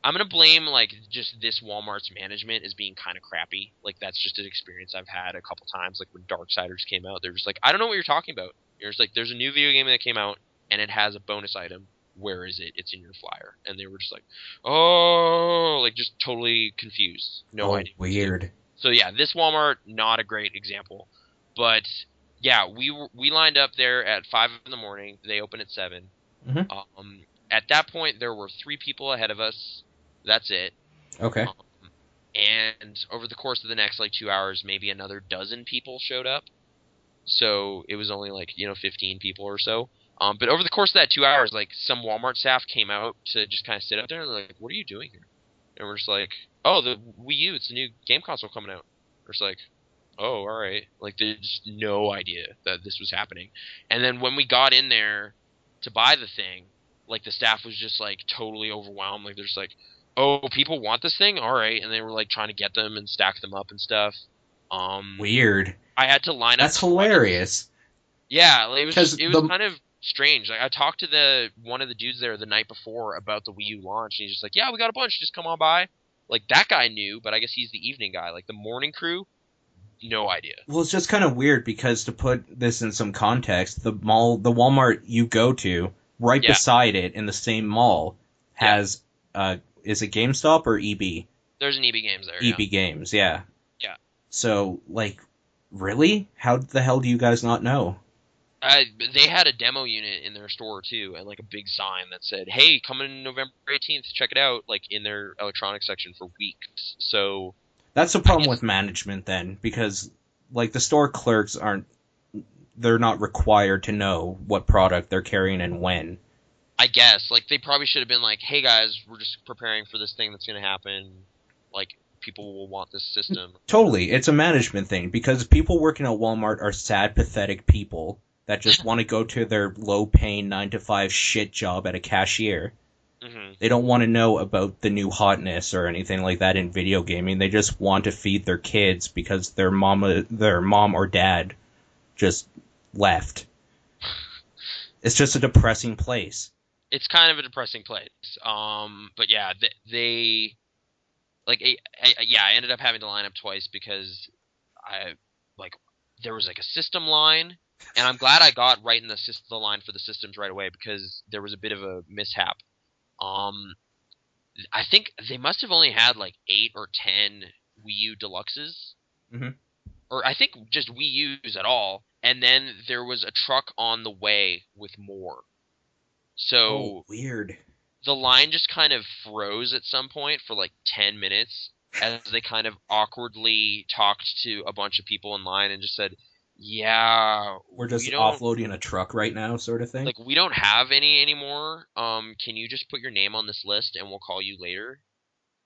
I'm gonna blame, like, just this Walmart's management as being kind of crappy. Like, that's just an experience I've had a couple times. Like, when Darksiders came out, they're just like, I don't know what you're talking about. There's like, there's a new video game that came out, and it has a bonus item. Where is it? It's in your flyer. And they were just like, oh, like, just totally confused. No idea. Weird. So yeah, this Walmart, not a great example. But yeah, we lined up there at 5 in the morning. They open at 7. Mm-hmm. At that point, there were 3 people ahead of us. That's it. Okay. And over the course of the next, like, 2 hours, maybe another dozen people showed up. So it was only, like, 15 people or so. But over the course of that 2 hours, like, some Walmart staff came out to just kind of sit up there and they're like, what are you doing here? And we're just like, oh, the Wii U, it's a new game console coming out. We're just like, oh, alright. Like, there's just no idea that this was happening. And then when we got in there to buy the thing, like, the staff was just, like, totally overwhelmed. Like, they're just like, oh, people want this thing? Alright. And they were, like, trying to get them and stack them up and stuff. Weird. I had to line up. That's hilarious. Yeah, it was kind of strange. Like, I talked to one of the dudes there the night before about the Wii U launch, and he's just like, yeah, we got a bunch, just come on by. Like, that guy knew, but I guess he's the evening guy. Like, the morning crew, no idea. Well, it's just kind of weird, because to put this in some context, the Walmart you go to, right beside it, in the same mall, has, is it GameStop or EB? There's an EB Games there, EB Games, yeah. Yeah. So, like, really? How the hell do you guys not know? They had a demo unit in their store, too, and, like, a big sign that said, hey, come in November 18th, check it out, like, in their electronics section for weeks. So that's the problem with management, then, because, like, the store clerks they're not required to know what product they're carrying and when. I guess. Like, they probably should have been like, hey, guys, we're just preparing for this thing that's going to happen. Like, people will want this system. Totally. It's a management thing, because people working at Walmart are sad, pathetic people that just want to go to their low-paying 9-to-5 shit job at a cashier. Mm-hmm. They don't want to know about the new hotness or anything like that in video gaming. They just want to feed their kids because their mom or dad just left. It's just a depressing place. It's kind of a depressing place. But yeah, like, I ended up having to line up twice because I like there was like a system line, and I'm glad I got right in the line for the systems right away because there was a bit of a mishap. I think they must have only had like 8 or 10 Wii U Deluxes, Mm-hmm. or I think just Wii U's at all. And then there was a truck on the way with more. Oh, So weird. the line just kind of froze at some point for like 10 minutes as they kind of awkwardly talked to a bunch of people in line and just said, "Yeah, We're we just don't offloading a truck right now, sort of thing. like we don't have any anymore. Can you just put your name on this list and we'll call you later?"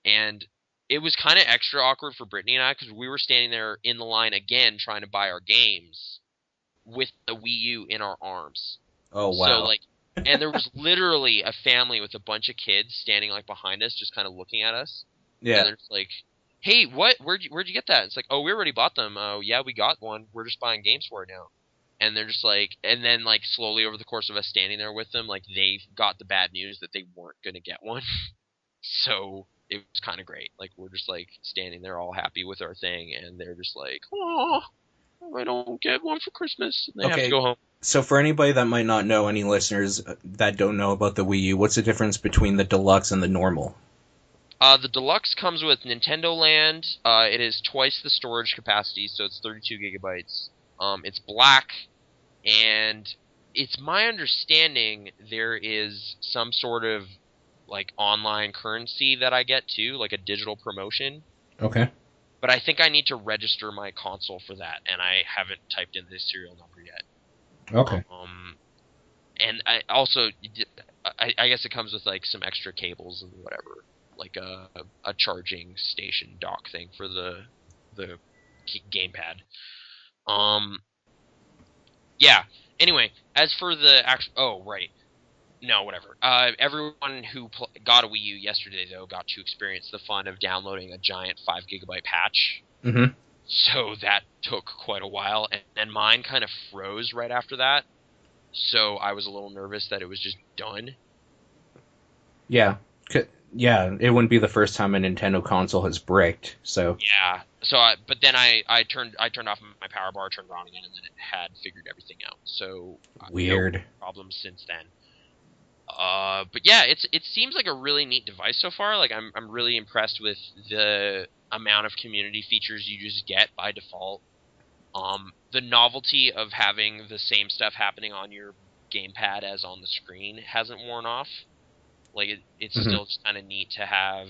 And it was kind of extra awkward for Brittany and I because we were standing there in the line again trying to buy our games with the Wii U in our arms. Oh, So wow. like, and there was literally a family with a bunch of kids standing like behind us, just kind of looking at us. And Yeah. they're just like, "Hey, what? Where'd you get that?" It's like, "Oh, we already bought them. Oh, yeah, we got one. We're just buying games for it now." And they're just like, and then like slowly over the course of us standing there with them, like they got the bad news that they weren't gonna get one. So it was kind of great. Like we're just like standing there all happy with our thing, and they're just like, "Oh, I don't get one for Christmas." And they have to Okay, go home. so for anybody that might not know, any listeners that don't know about the Wii U, what's the difference between the deluxe and the normal? The deluxe comes with Nintendo Land. It is twice the storage capacity, so it's 32 gigabytes. It's black, and it's my understanding there is some sort of like online currency that I get too, like a digital promotion. Okay. But I think I need to register my console for that, and I haven't typed in the serial number yet. Okay. And I guess it comes with like some extra cables and whatever, like a charging station dock thing for the gamepad. Yeah. Anyway, as for the actual, oh right, no, whatever. Everyone who got a Wii U yesterday though got to experience the fun of downloading a giant 5 gigabyte patch. Mm-hmm. So that took quite a while, and then mine kind of froze right after that. So I was a little nervous that it was just done. Yeah. Yeah, it wouldn't be the first time a Nintendo console has bricked, so... Yeah. So, but then I turned off my power bar, turned it on again, and then it had figured everything out. So Weird. no problems since then. But yeah, it seems like a really neat device so far. Like I'm really impressed with the amount of community features you just get by default. The novelty of having the same stuff happening on your gamepad as on the screen hasn't worn off. Like it's Mhm. still just kind of neat to have.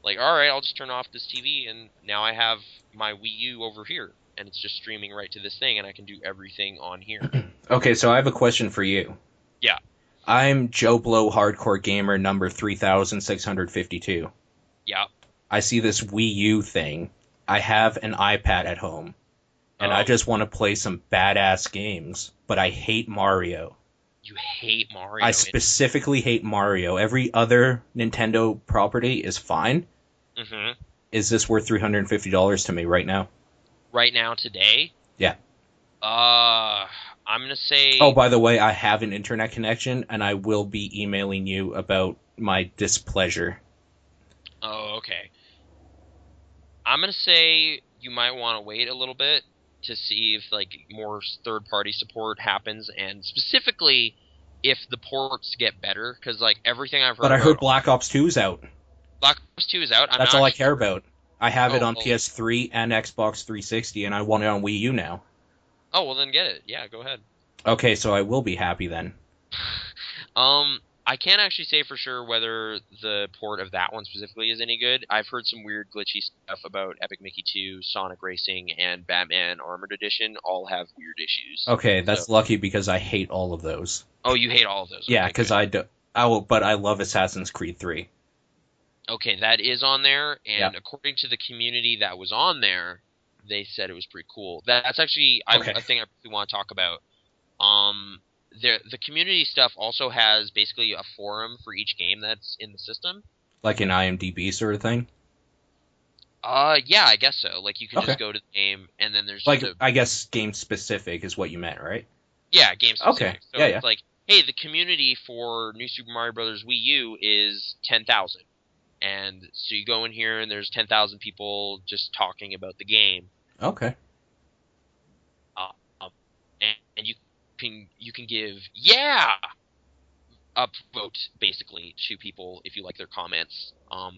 Like, all right, I'll just turn off this TV, and now I have my Wii U over here, and it's just streaming right to this thing, and I can do everything on here. Okay, so I have a question for you. Yeah. I'm Joe Blow Hardcore Gamer number 3652. Yeah. I see this Wii U thing. I have an iPad at home, and I Oh. just want to play some badass games, but I hate Mario. You hate Mario. I specifically hate Mario. Every other Nintendo property is fine. Mm-hmm. Is this worth $350 to me right now? Right now, today? Yeah. I'm gonna say... Oh, by the way, I have an internet connection, and I will be emailing you about my displeasure. Oh, okay. I'm gonna say you might want to wait a little bit to see if like more third-party support happens, and specifically if the ports get better, because like everything I've heard. But I about heard Black Ops 2 is out. Black Ops 2 is out. That's all I care about. I have it on well, PS3 and Xbox 360, and I want it on Wii U now. Oh, well then get it. Yeah, go ahead. Okay, so I will be happy then. I can't actually say for sure whether the port of that one specifically is any good. I've heard some weird glitchy stuff about Epic Mickey 2, Sonic Racing, and Batman Armored Edition all have weird issues. Okay, that's lucky because I hate all of those. Oh, you hate all of those? Yeah, because but I love Assassin's Creed 3. Okay, that is on there, and Yeah. according to the community that was on there, they said it was pretty cool. That's actually a thing I really want to talk about. The community stuff also has basically a forum for each game that's in the system. Like an IMDb sort of thing? Yeah, I guess so. Like, you can just go to the game, and then there's like, I guess game-specific is what you meant, right? Yeah, game-specific. Okay, So yeah. It's like, hey, the community for New Super Mario Bros. Wii U is 10,000. And so you go in here and there's 10,000 people just talking about the game. Okay. And you can give upvote basically to people if you like their comments.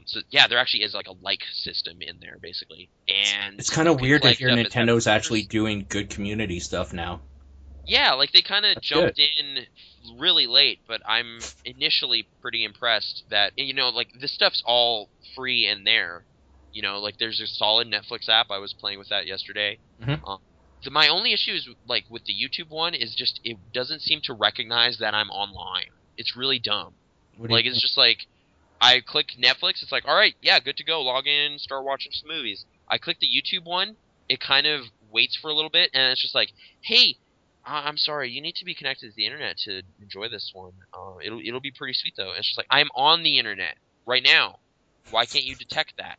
So yeah, there actually is like a like system in there basically, and it's kind of weird to hear stuff Nintendo's actually doing good community stuff now. Yeah, like they kind of jumped good. in really late, but I'm initially pretty impressed that like this stuff's all free in there. Like there's a solid Netflix app. I was playing with that yesterday. Mm-hmm. My only issue is like with the YouTube one is just it doesn't seem to recognize that I'm online. It's really dumb. Like it's just like I click Netflix, it's like, all right, yeah, good to go. Log in, start watching some movies. I click the YouTube one, it kind of waits for a little bit, and it's just like, hey, I'm sorry, you need to be connected to the internet to enjoy this one. It'll be pretty sweet though. It's just like I'm on the internet right now. Why can't you detect that?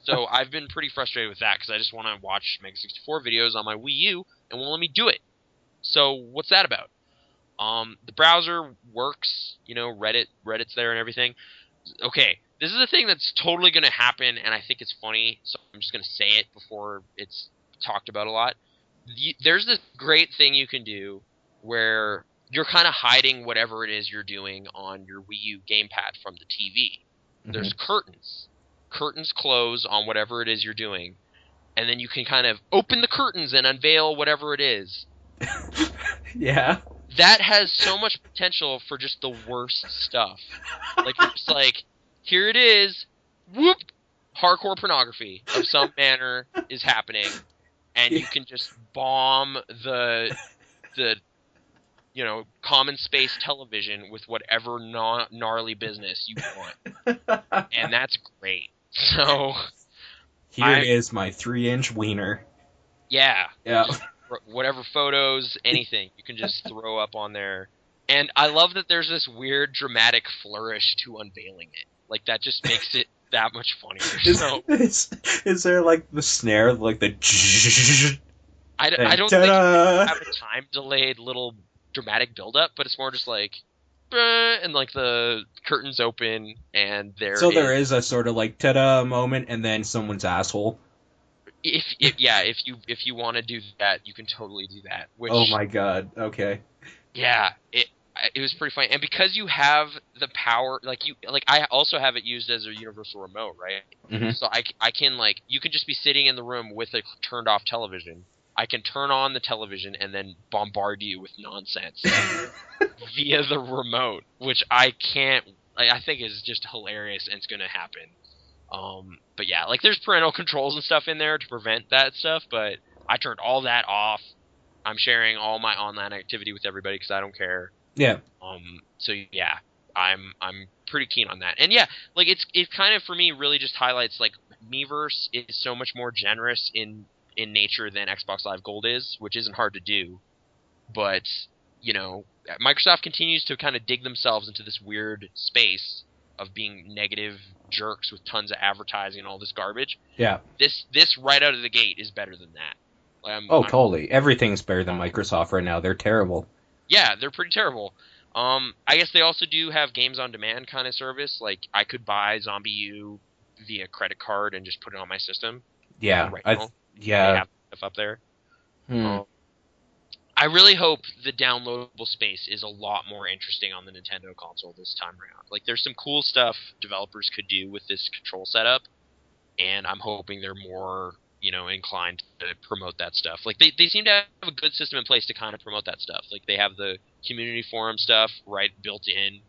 So I've been pretty frustrated with that because I just want to watch Mega 64 videos on my Wii U and won't let me do it. So what's that about? The browser works, Reddit's there and everything. Okay, this is a thing that's totally going to happen, and I think it's funny, so I'm just going to say it before it's talked about a lot. There's this great thing you can do where you're kind of hiding whatever it is you're doing on your Wii U gamepad from the TV. Mm-hmm. There's curtains. Curtains close on whatever it is you're doing, and then you can kind of open the curtains and unveil whatever it is. Yeah. That has so much potential for just the worst stuff. Like, you're just like, here it is, whoop, hardcore pornography of some manner is happening, and you can just bomb the common space television with whatever gnarly business you want. And that's great. So... Here it is, my 3-inch wiener. Yeah. Yeah. Whatever photos, anything, you can just throw up on there. And I love that there's this weird dramatic flourish to unveiling it. Like, that just makes it that much funnier. Is there, like, the snare, like the... I don't think you have a time-delayed little dramatic build-up, but it's more just like... And, like, the curtains open, and there is a sort of, like, ta-da moment, and then someone's asshole. If you want to do that, you can totally do that. Which, oh my god! Okay. Yeah, it was pretty funny, and because you have the power, I also have it used as a universal remote, right? Mm-hmm. So I can you can just be sitting in the room with a turned off television. I can turn on the television and then bombard you with nonsense via the remote, which I can't. I think is just hilarious, and it's gonna happen. But yeah, there's parental controls and stuff in there to prevent that stuff, but I turned all that off. I'm sharing all my online activity with everybody because I don't care. Yeah. So yeah, I'm pretty keen on that. And yeah, it kind of for me really just highlights Miiverse is so much more generous in nature than Xbox Live Gold is, which isn't hard to do. But, Microsoft continues to kind of dig themselves into this weird space of being negative jerks with tons of advertising and all this garbage. Yeah. This right out of the gate is better than that. Totally. Everything's better than Microsoft right now. They're terrible. Yeah, they're pretty terrible. I guess they also do have games on demand kind of service. Like, I could buy ZombiU via credit card and just put it on my system. Yeah. They have stuff up there. I really hope the downloadable space is a lot more interesting on the Nintendo console this time around. There's some cool stuff developers could do with this control setup, and I'm hoping they're more, inclined to promote that stuff. They seem to have a good system in place to kind of promote that stuff. They have the community forum stuff built in,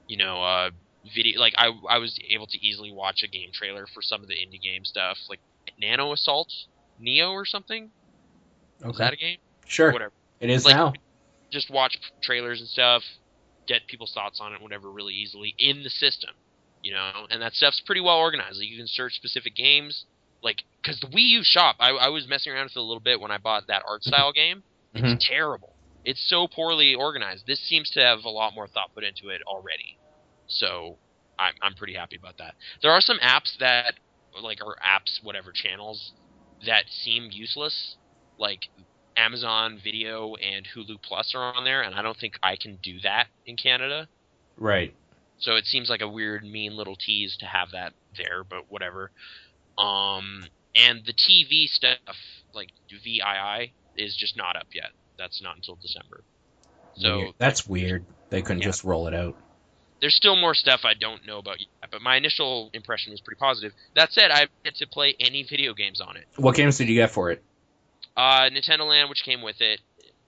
video. I was able to easily watch a game trailer for some of the indie game stuff, like Nano Assault, Neo or something. Okay. Is that a game? Sure. Whatever. It is now. Just watch trailers and stuff, get people's thoughts on it, whatever, really easily in the system, and that stuff's pretty well organized. You can search specific games, because the Wii U shop, I was messing around with it a little bit when I bought that art style game. It's terrible. It's so poorly organized. This seems to have a lot more thought put into it already, so I'm pretty happy about that. There are some apps that, or apps, whatever, channels that seem useless, Amazon Video and Hulu Plus are on there, and I don't think I can do that in Canada. Right. So it seems like a weird, mean little tease to have that there, but whatever. And the TV stuff, like VII, is just not up yet. That's not until December. So weird. That's weird. They couldn't just roll it out. There's still more stuff I don't know about yet, but my initial impression was pretty positive. That said, I get to play any video games on it. What games did you get for it? Nintendo Land, which came with it,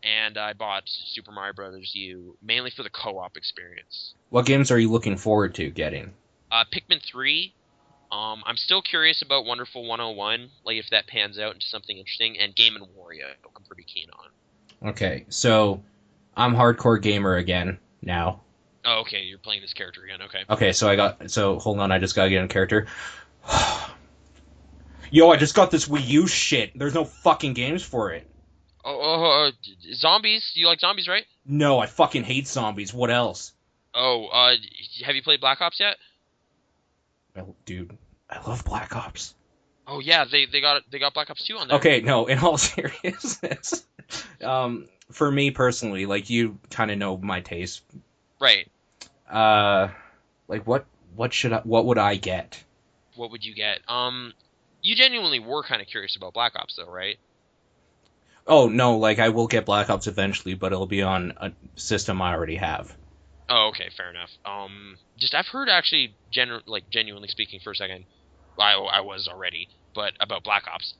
and I bought Super Mario Brothers U, mainly for the co-op experience. What games are you looking forward to getting? Pikmin 3. I'm still curious about Wonderful 101, like if that pans out into something interesting, and Game & Wario, I'm pretty keen on. Okay, so I'm hardcore gamer again now. Oh, okay, you're playing this character again, okay. Okay, so hold on, I just gotta get in character. Yo, I just got this WiiU shit. There's no fucking games for it. Zombies? You like zombies, right? No, I fucking hate zombies. What else? Oh, have you played Black Ops yet? Well, dude, I love Black Ops. Oh yeah, they got Black Ops 2 on there. Okay, no, in all seriousness, for me personally, like you kind of know my taste, right? Like what would I get? What would you get? You genuinely were kind of curious about Black Ops, though, right? Oh no, like I will get Black Ops eventually, but it'll be on a system I already have. Oh, okay, fair enough. Just I've heard actually, genuinely speaking, for a second, I was already, but about Black Ops,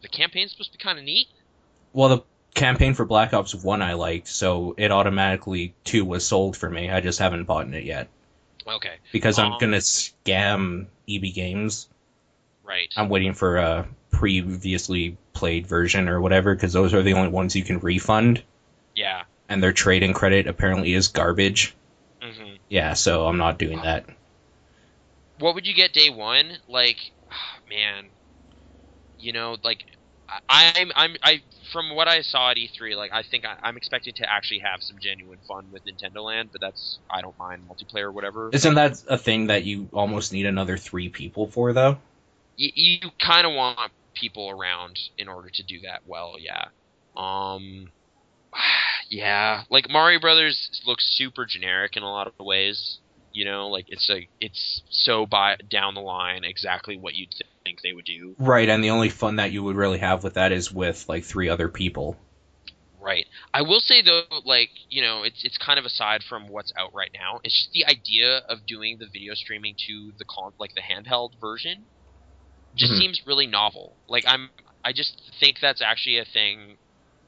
the campaign's supposed to be kind of neat. Well, the campaign for Black Ops 1 I liked, so it automatically 2 was sold for me. I just haven't bought it yet. Okay. Because I'm gonna scam EB Games. Right. I'm waiting for a previously played version or whatever, because those are the only ones you can refund. Yeah. And their trade-in credit apparently is garbage. Mm-hmm. Yeah, so I'm not doing that. What would you get day one? Like, man, you know, like, I from what I saw at E3, like, I think I'm expecting to actually have some genuine fun with Nintendo Land, but I don't mind multiplayer or whatever. Isn't that a thing that you almost need another 3 people for, though? You kind of want people around in order to do that well, yeah. Yeah, like Mario Brothers looks super generic in a lot of ways. You know, like it's so down the line exactly what you'd think they would do. Right, and the only fun that you would really have with that is with like 3 other people. Right. I will say though, like, you know, it's kind of aside from what's out right now. It's just the idea of doing the video streaming to the handheld version just seems really novel. Like I just think that's actually a thing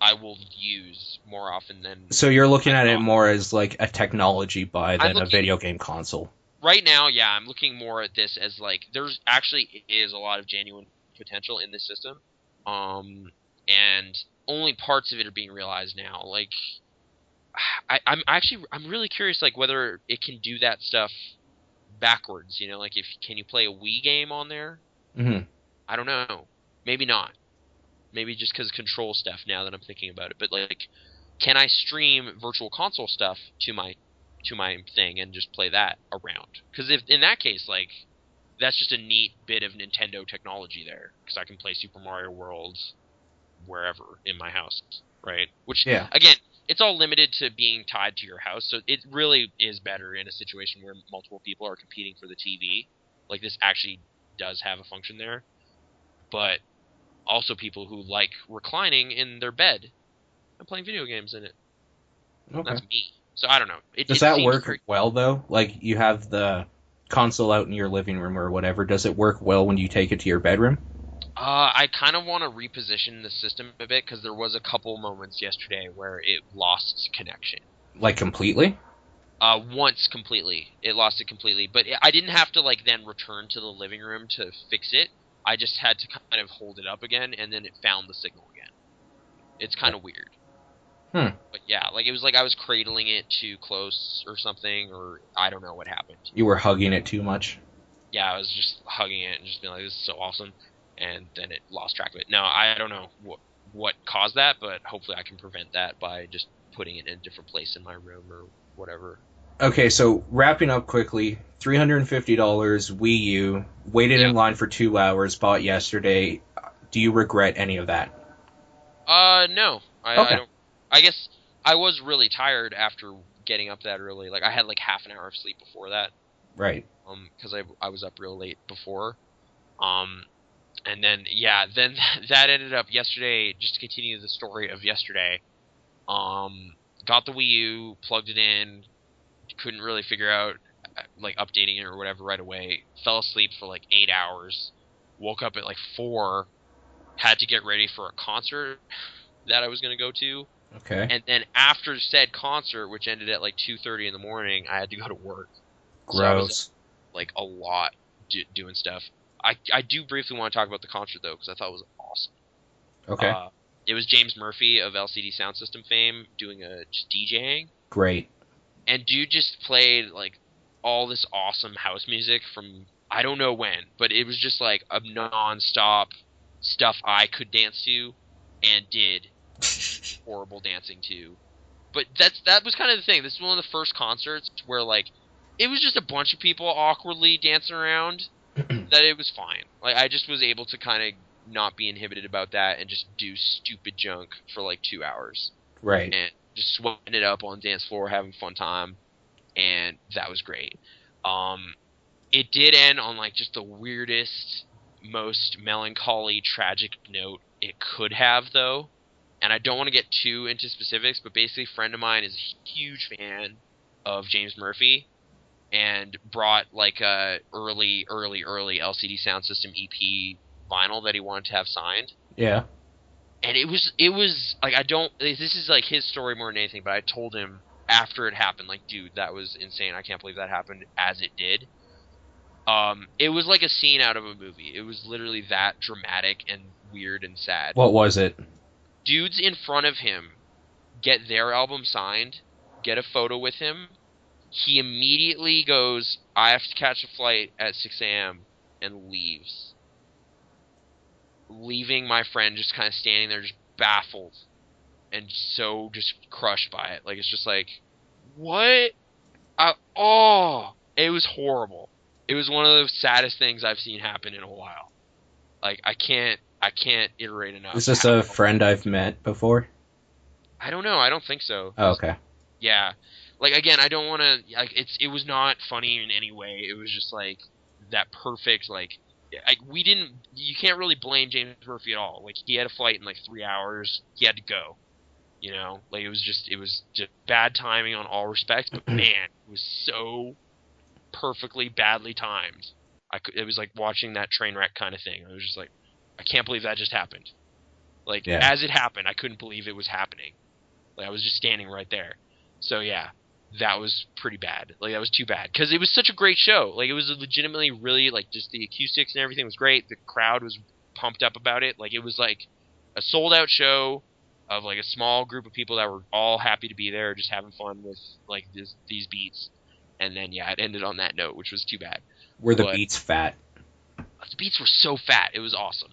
I will use more often than... So you're looking at it more as like a technology buy than a video game console. Right now, yeah, I'm looking more at this as like, there's actually is a lot of genuine potential in this system. And only parts of it are being realized now. Like, I'm really curious, like, whether it can do that stuff backwards, you know? Like, can you play a Wii game on there? Mm-hmm. I don't know. Maybe not. Maybe just because control stuff now that I'm thinking about it. But, like, can I stream Virtual Console stuff to my thing and just play that around? Because if in that case, like, that's just a neat bit of Nintendo technology there. Because I can play Super Mario World wherever in my house, right? Which, again, it's all limited to being tied to your house. So it really is better in a situation where multiple people are competing for the TV. Like, this actually does have a function there. But also people who like reclining in their bed and playing video games in it. Okay. That's me. So I don't know. Does that work well, though? Like, you have the console out in your living room or whatever. Does it work well when you take it to your bedroom? I kind of want to reposition the system a bit, because there was a couple moments yesterday where it lost connection. Like, completely? Once completely. It lost it completely. But I didn't have to, like, then return to the living room to fix it. I just had to kind of hold it up again, and then it found the signal again. It's kind of weird. But yeah, like, it was like I was cradling it too close or something, or I don't know what happened. You were hugging it too much? Yeah, I was just hugging it and just being like, this is so awesome. And then it lost track of it. Now, I don't know what caused that, but hopefully I can prevent that by just putting it in a different place in my room or whatever. Okay, so wrapping up quickly, $350 Wii U, waited in line for 2 hours, bought yesterday. Do you regret any of that? No. I don't. I guess I was really tired after getting up that early. Like, I had like half an hour of sleep before that. Right. Because I was up real late before. And then, yeah, then that ended up yesterday, just to continue the story of yesterday, got the Wii U, plugged it in, couldn't really figure out, like, updating it or whatever right away, fell asleep for, like, 8 hours, woke up at, like, 4, had to get ready for a concert that I was going to go to, Okay. and then after said concert, which ended at, like, 2:30 in the morning, I had to go to work. Gross. So I was, like, a lot doing stuff. I do briefly want to talk about the concert, though, because I thought it was awesome. Okay. It was James Murphy of LCD Sound System fame doing just DJing. Great. And dude just played, like, all this awesome house music from I don't know when, but it was just, like, a non-stop stuff I could dance to and did horrible dancing to. But that was kind of the thing. This is one of the first concerts where, like, it was just a bunch of people awkwardly dancing around that it was fine. Like, I just was able to kind of not be inhibited about that and just do stupid junk for, like, 2 hours. Right. And just sweating it up on the dance floor, having a fun time, and that was great. It did end on, like, just the weirdest, most melancholy, tragic note it could have, though. And I don't want to get too into specifics, but basically a friend of mine is a huge fan of James Murphy and brought, like, a early LCD Sound System EP vinyl that he wanted to have signed. Yeah. And it was like, this is like his story more than anything, but I told him after it happened, like, dude, that was insane. I can't believe that happened as it did. It was like a scene out of a movie. It was literally that dramatic and weird and sad. What was it? Dudes in front of him get their album signed, get a photo with him. He immediately goes, I have to catch a flight at 6 a.m. and leaves. Leaving my friend just kind of standing there just baffled and so just crushed by it. Like, it's just like, what? It was horrible. It was one of the saddest things I've seen happen in a while. Like, I can't iterate enough. Is this a friend I've met before? I don't know. I don't think so. Oh, okay. Yeah. Like, again, I don't want to, like, it was not funny in any way. It was just, like, that perfect, like, you can't really blame James Murphy at all. Like, he had a flight in, like, 3 hours. He had to go. You know? Like, it was just bad timing on all respects, but man, it was so perfectly badly timed. It was like watching that train wreck kind of thing. I was just like, I can't believe that just happened. Like, yeah. As it happened, I couldn't believe it was happening. Like, I was just standing right there. So, yeah, that was pretty bad. Like, that was too bad. Because it was such a great show. Like, it was legitimately really, like, just the acoustics and everything was great. The crowd was pumped up about it. Like, it was, like, a sold-out show of, like, a small group of people that were all happy to be there, just having fun with, like, these beats. And then, yeah, it ended on that note, which was too bad. Were the beats fat? The beats were so fat. It was awesome.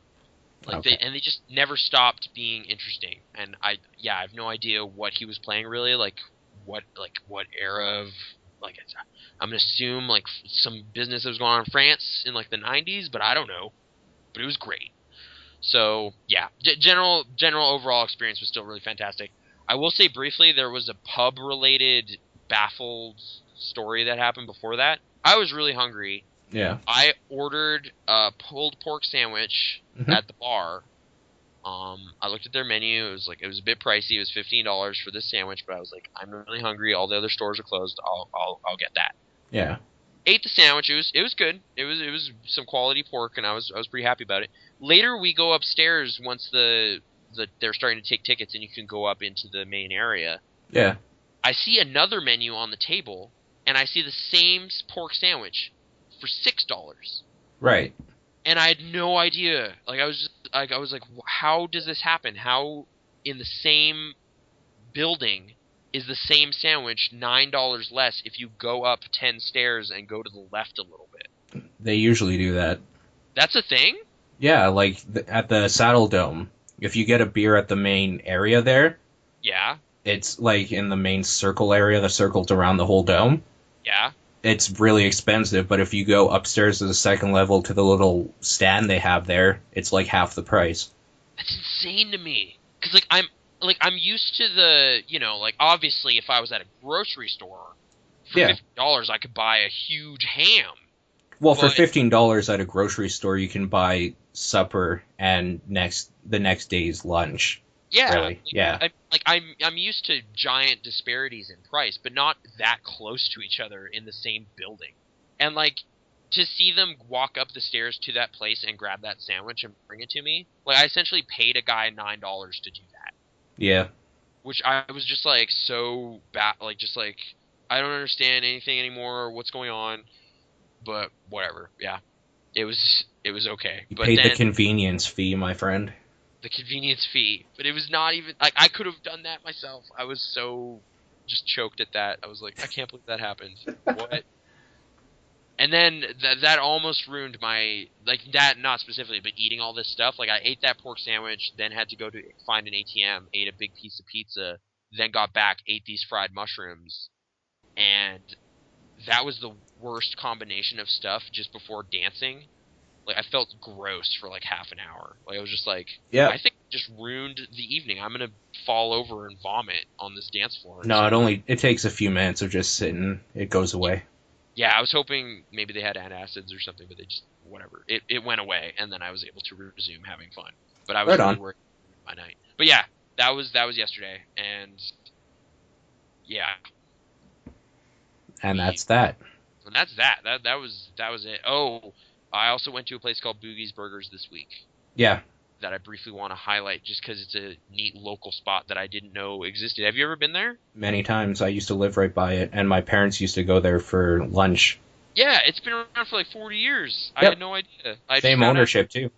Like, okay. they just never stopped being interesting. And I have no idea what he was playing really. Like what era of, like, I'm gonna assume, like, some business that was going on in France in, like, the 90s, but I don't know. But it was great. So yeah, general overall experience was still really fantastic. I will say briefly, there was a pub related baffled story that happened before that. I was really hungry. Yeah. I ordered a pulled pork sandwich at the bar. I looked at their menu. It was a bit pricey. It was $15 for this sandwich, but I was like, I'm really hungry. All the other stores are closed. I'll get that. Yeah. Ate the sandwich. It was good. It was some quality pork, and I was pretty happy about it. Later, we go upstairs once they're starting to take tickets, and you can go up into the main area. Yeah. I see another menu on the table, and I see the same pork sandwich for $6. Right. And I had no idea. Like, I was like, how does this happen? How in the same building is the same sandwich $9 less if you go up 10 stairs and go to the left a little bit? They usually do that. That's a thing? Yeah, like at the Saddle Dome. If you get a beer at the main area there, yeah, it's like in the main circle area, the circles around the whole dome. Yeah. It's really expensive, but if you go upstairs to the second level to the little stand they have there, it's like half the price. That's insane to me. Because, like, like I'm used to the, like obviously if I was at a grocery store for Yeah. $50 I could buy a huge ham. Well, for But $15 at a grocery store, you can buy supper and the next day's lunch. yeah, Really, yeah. I'm used to giant disparities in price, but not that close to each other in the same building. And like to see them walk up the stairs to that place and grab that sandwich and bring it to me, like I essentially paid a guy $9 to do that. Yeah. Which I was just like so bad, like just like I don't understand anything anymore. What's going on? But whatever. Yeah, it was okay. You But paid the then convenience fee, my friend. the convenience fee, but it was not even like I could have done that myself. I was so just choked at that. I was like, I can't believe that happened. What? And then that almost ruined my, like, that not specifically, but eating all this stuff. Like I ate that pork sandwich, then had to go to find an ATM, ate a big piece of pizza, then got back, ate these fried mushrooms, and that was the worst combination of stuff just before dancing. Like I felt gross for like half an hour. Like I was just like, Yeah. I think I just ruined the evening. I'm gonna fall over and vomit on this dance floor. No, it takes a few minutes of just sitting. It goes away. Yeah, I was hoping maybe they had antacids or something, but they just whatever. It went away, and then I was able to resume having fun. But I was Right really on. worried my night. But yeah, that was yesterday, and yeah, And that's that. and that's that. That was it. Oh, I also went to a place called Boogies Burgers this week Yeah. that I briefly want to highlight just because it's a neat local spot that I didn't know existed. Have you ever been there? Many times. I used to live right by it, and my parents used to go there for lunch. Yeah, it's been around for like 40 years. I Yep. had no idea. I just Same found out- ownership, too.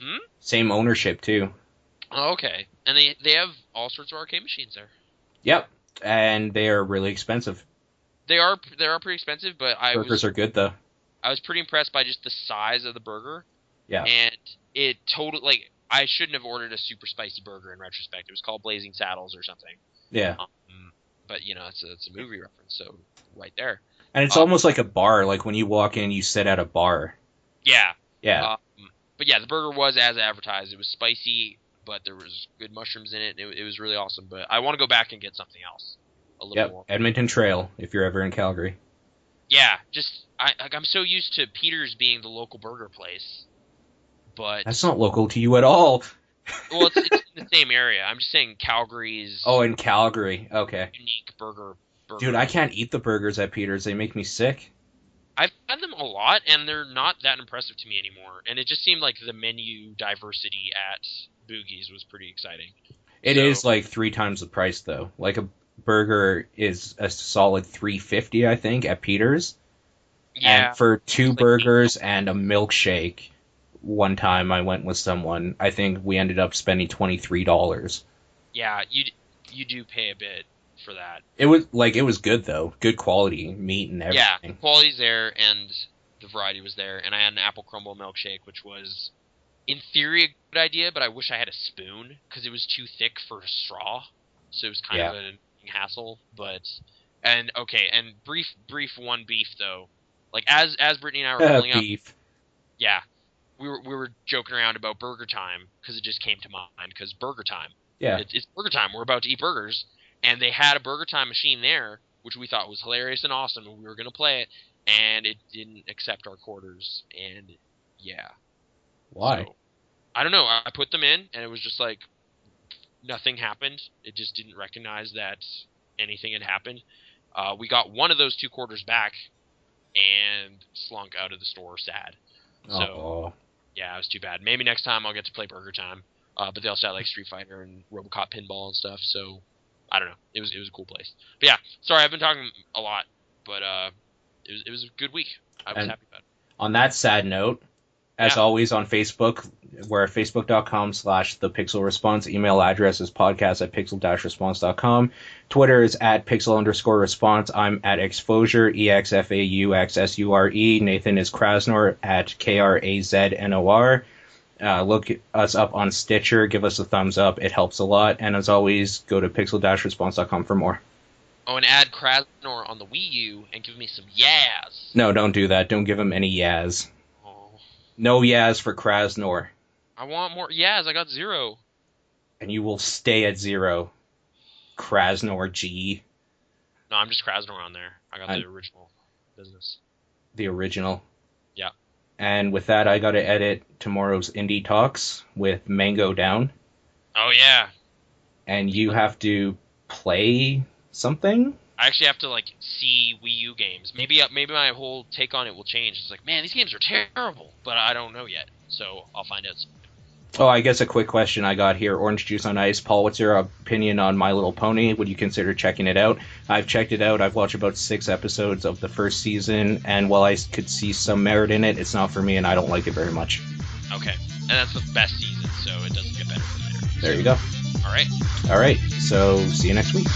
Hmm? Same ownership, too. Oh, okay. And they have all sorts of arcade machines there. Yep. And they are really expensive. They are pretty expensive, but Burgers are good, though. I was pretty impressed by just the size of the burger. Yeah. And it totally, like, I shouldn't have ordered a super spicy burger in retrospect. It was called Blazing Saddles or something. Yeah. But it's a movie reference, so right there. And it's almost like a bar. Like when you walk in, you sit at a bar. Yeah. Yeah. But yeah, the burger was as advertised. It was spicy, but there was good mushrooms in it. It was really awesome. But I want to go back and get something else. A little more. Edmonton Trail, if you're ever in Calgary. Yeah, just I'm so used to Peter's being the local burger place, but That's not local to you at all. well, it's in the same area. I'm just saying Calgary's Oh, in Calgary. Okay. unique burger. Dude, I can't eat the burgers at Peter's. They make me sick. I've had them a lot, and they're not that impressive to me anymore. And it just seemed like the menu diversity at Boogies was pretty exciting. It is like 3 times the price, though. Like a burger is a solid $3.50, I think, at Peter's. Yeah. And for 2 burgers and a milkshake, one time I went with someone, I think we ended up spending $23. Yeah, you do pay a bit for that. It was good though, good quality meat and everything. Yeah, quality's there, and the variety was there. And I had an apple crumble milkshake, which was, in theory, a good idea, but I wish I had a spoon because it was too thick for a straw. So it was kind of a hassle. And brief one beef though. Like as Brittany and I were pulling up, yeah, we were joking around about burger time because it just came to mind because burger time. Yeah, it's burger time. We're about to eat burgers, and they had a burger time machine there, which we thought was hilarious and awesome, and we were gonna play it, and it didn't accept our quarters, and yeah. Why? So, I don't know. I put them in, and it was just like nothing happened. It just didn't recognize that anything had happened. We got one of those 2 quarters back, and slunk out of the store sad. So, yeah, it was too bad. Maybe next time I'll get to play Burger Time. But they also had like Street Fighter and RoboCop pinball and stuff. So, I don't know. It was a cool place. But yeah, sorry, I've been talking a lot, but it was a good week. I was happy about it. On that sad note, as always on Facebook, we're at facebook.com/thepixelresponse. Email address is podcast@pixel-response.com. Twitter is @pixel_response. I'm at Exposure, EXFAUXSURE. Nathan is Krasnor at KRAZNOR. Look us up on Stitcher. Give us a thumbs up. It helps a lot. And as always, go to pixel-response.com for more. Oh, and add Krasnor on the WiiU and give me some yas. No, don't do that. Don't give him any yas. Oh. No yas for Krasnor. I want more yas. I got 0. and you will stay at 0. Krasnor G. No, I'm just Krasnor on there. I got the original business. The original. Yeah. And with that, I got to edit tomorrow's Indie Talks with Mango Down. Oh, yeah. And you have to play something? I actually have to, like, see Wii U games. Maybe my whole take on it will change. It's like, man, these games are terrible. But I don't know yet. So I'll find out soon. Oh, I guess a quick question I got here. Orange Juice on Ice. Paul, what's your opinion on My Little Pony? Would you consider checking it out? I've checked it out. I've watched about 6 episodes of the first season, and while I could see some merit in it, it's not for me, and I don't like it very much. Okay. And that's the best season, so it doesn't get better from there. There you go. All right. All right. So, see you next week.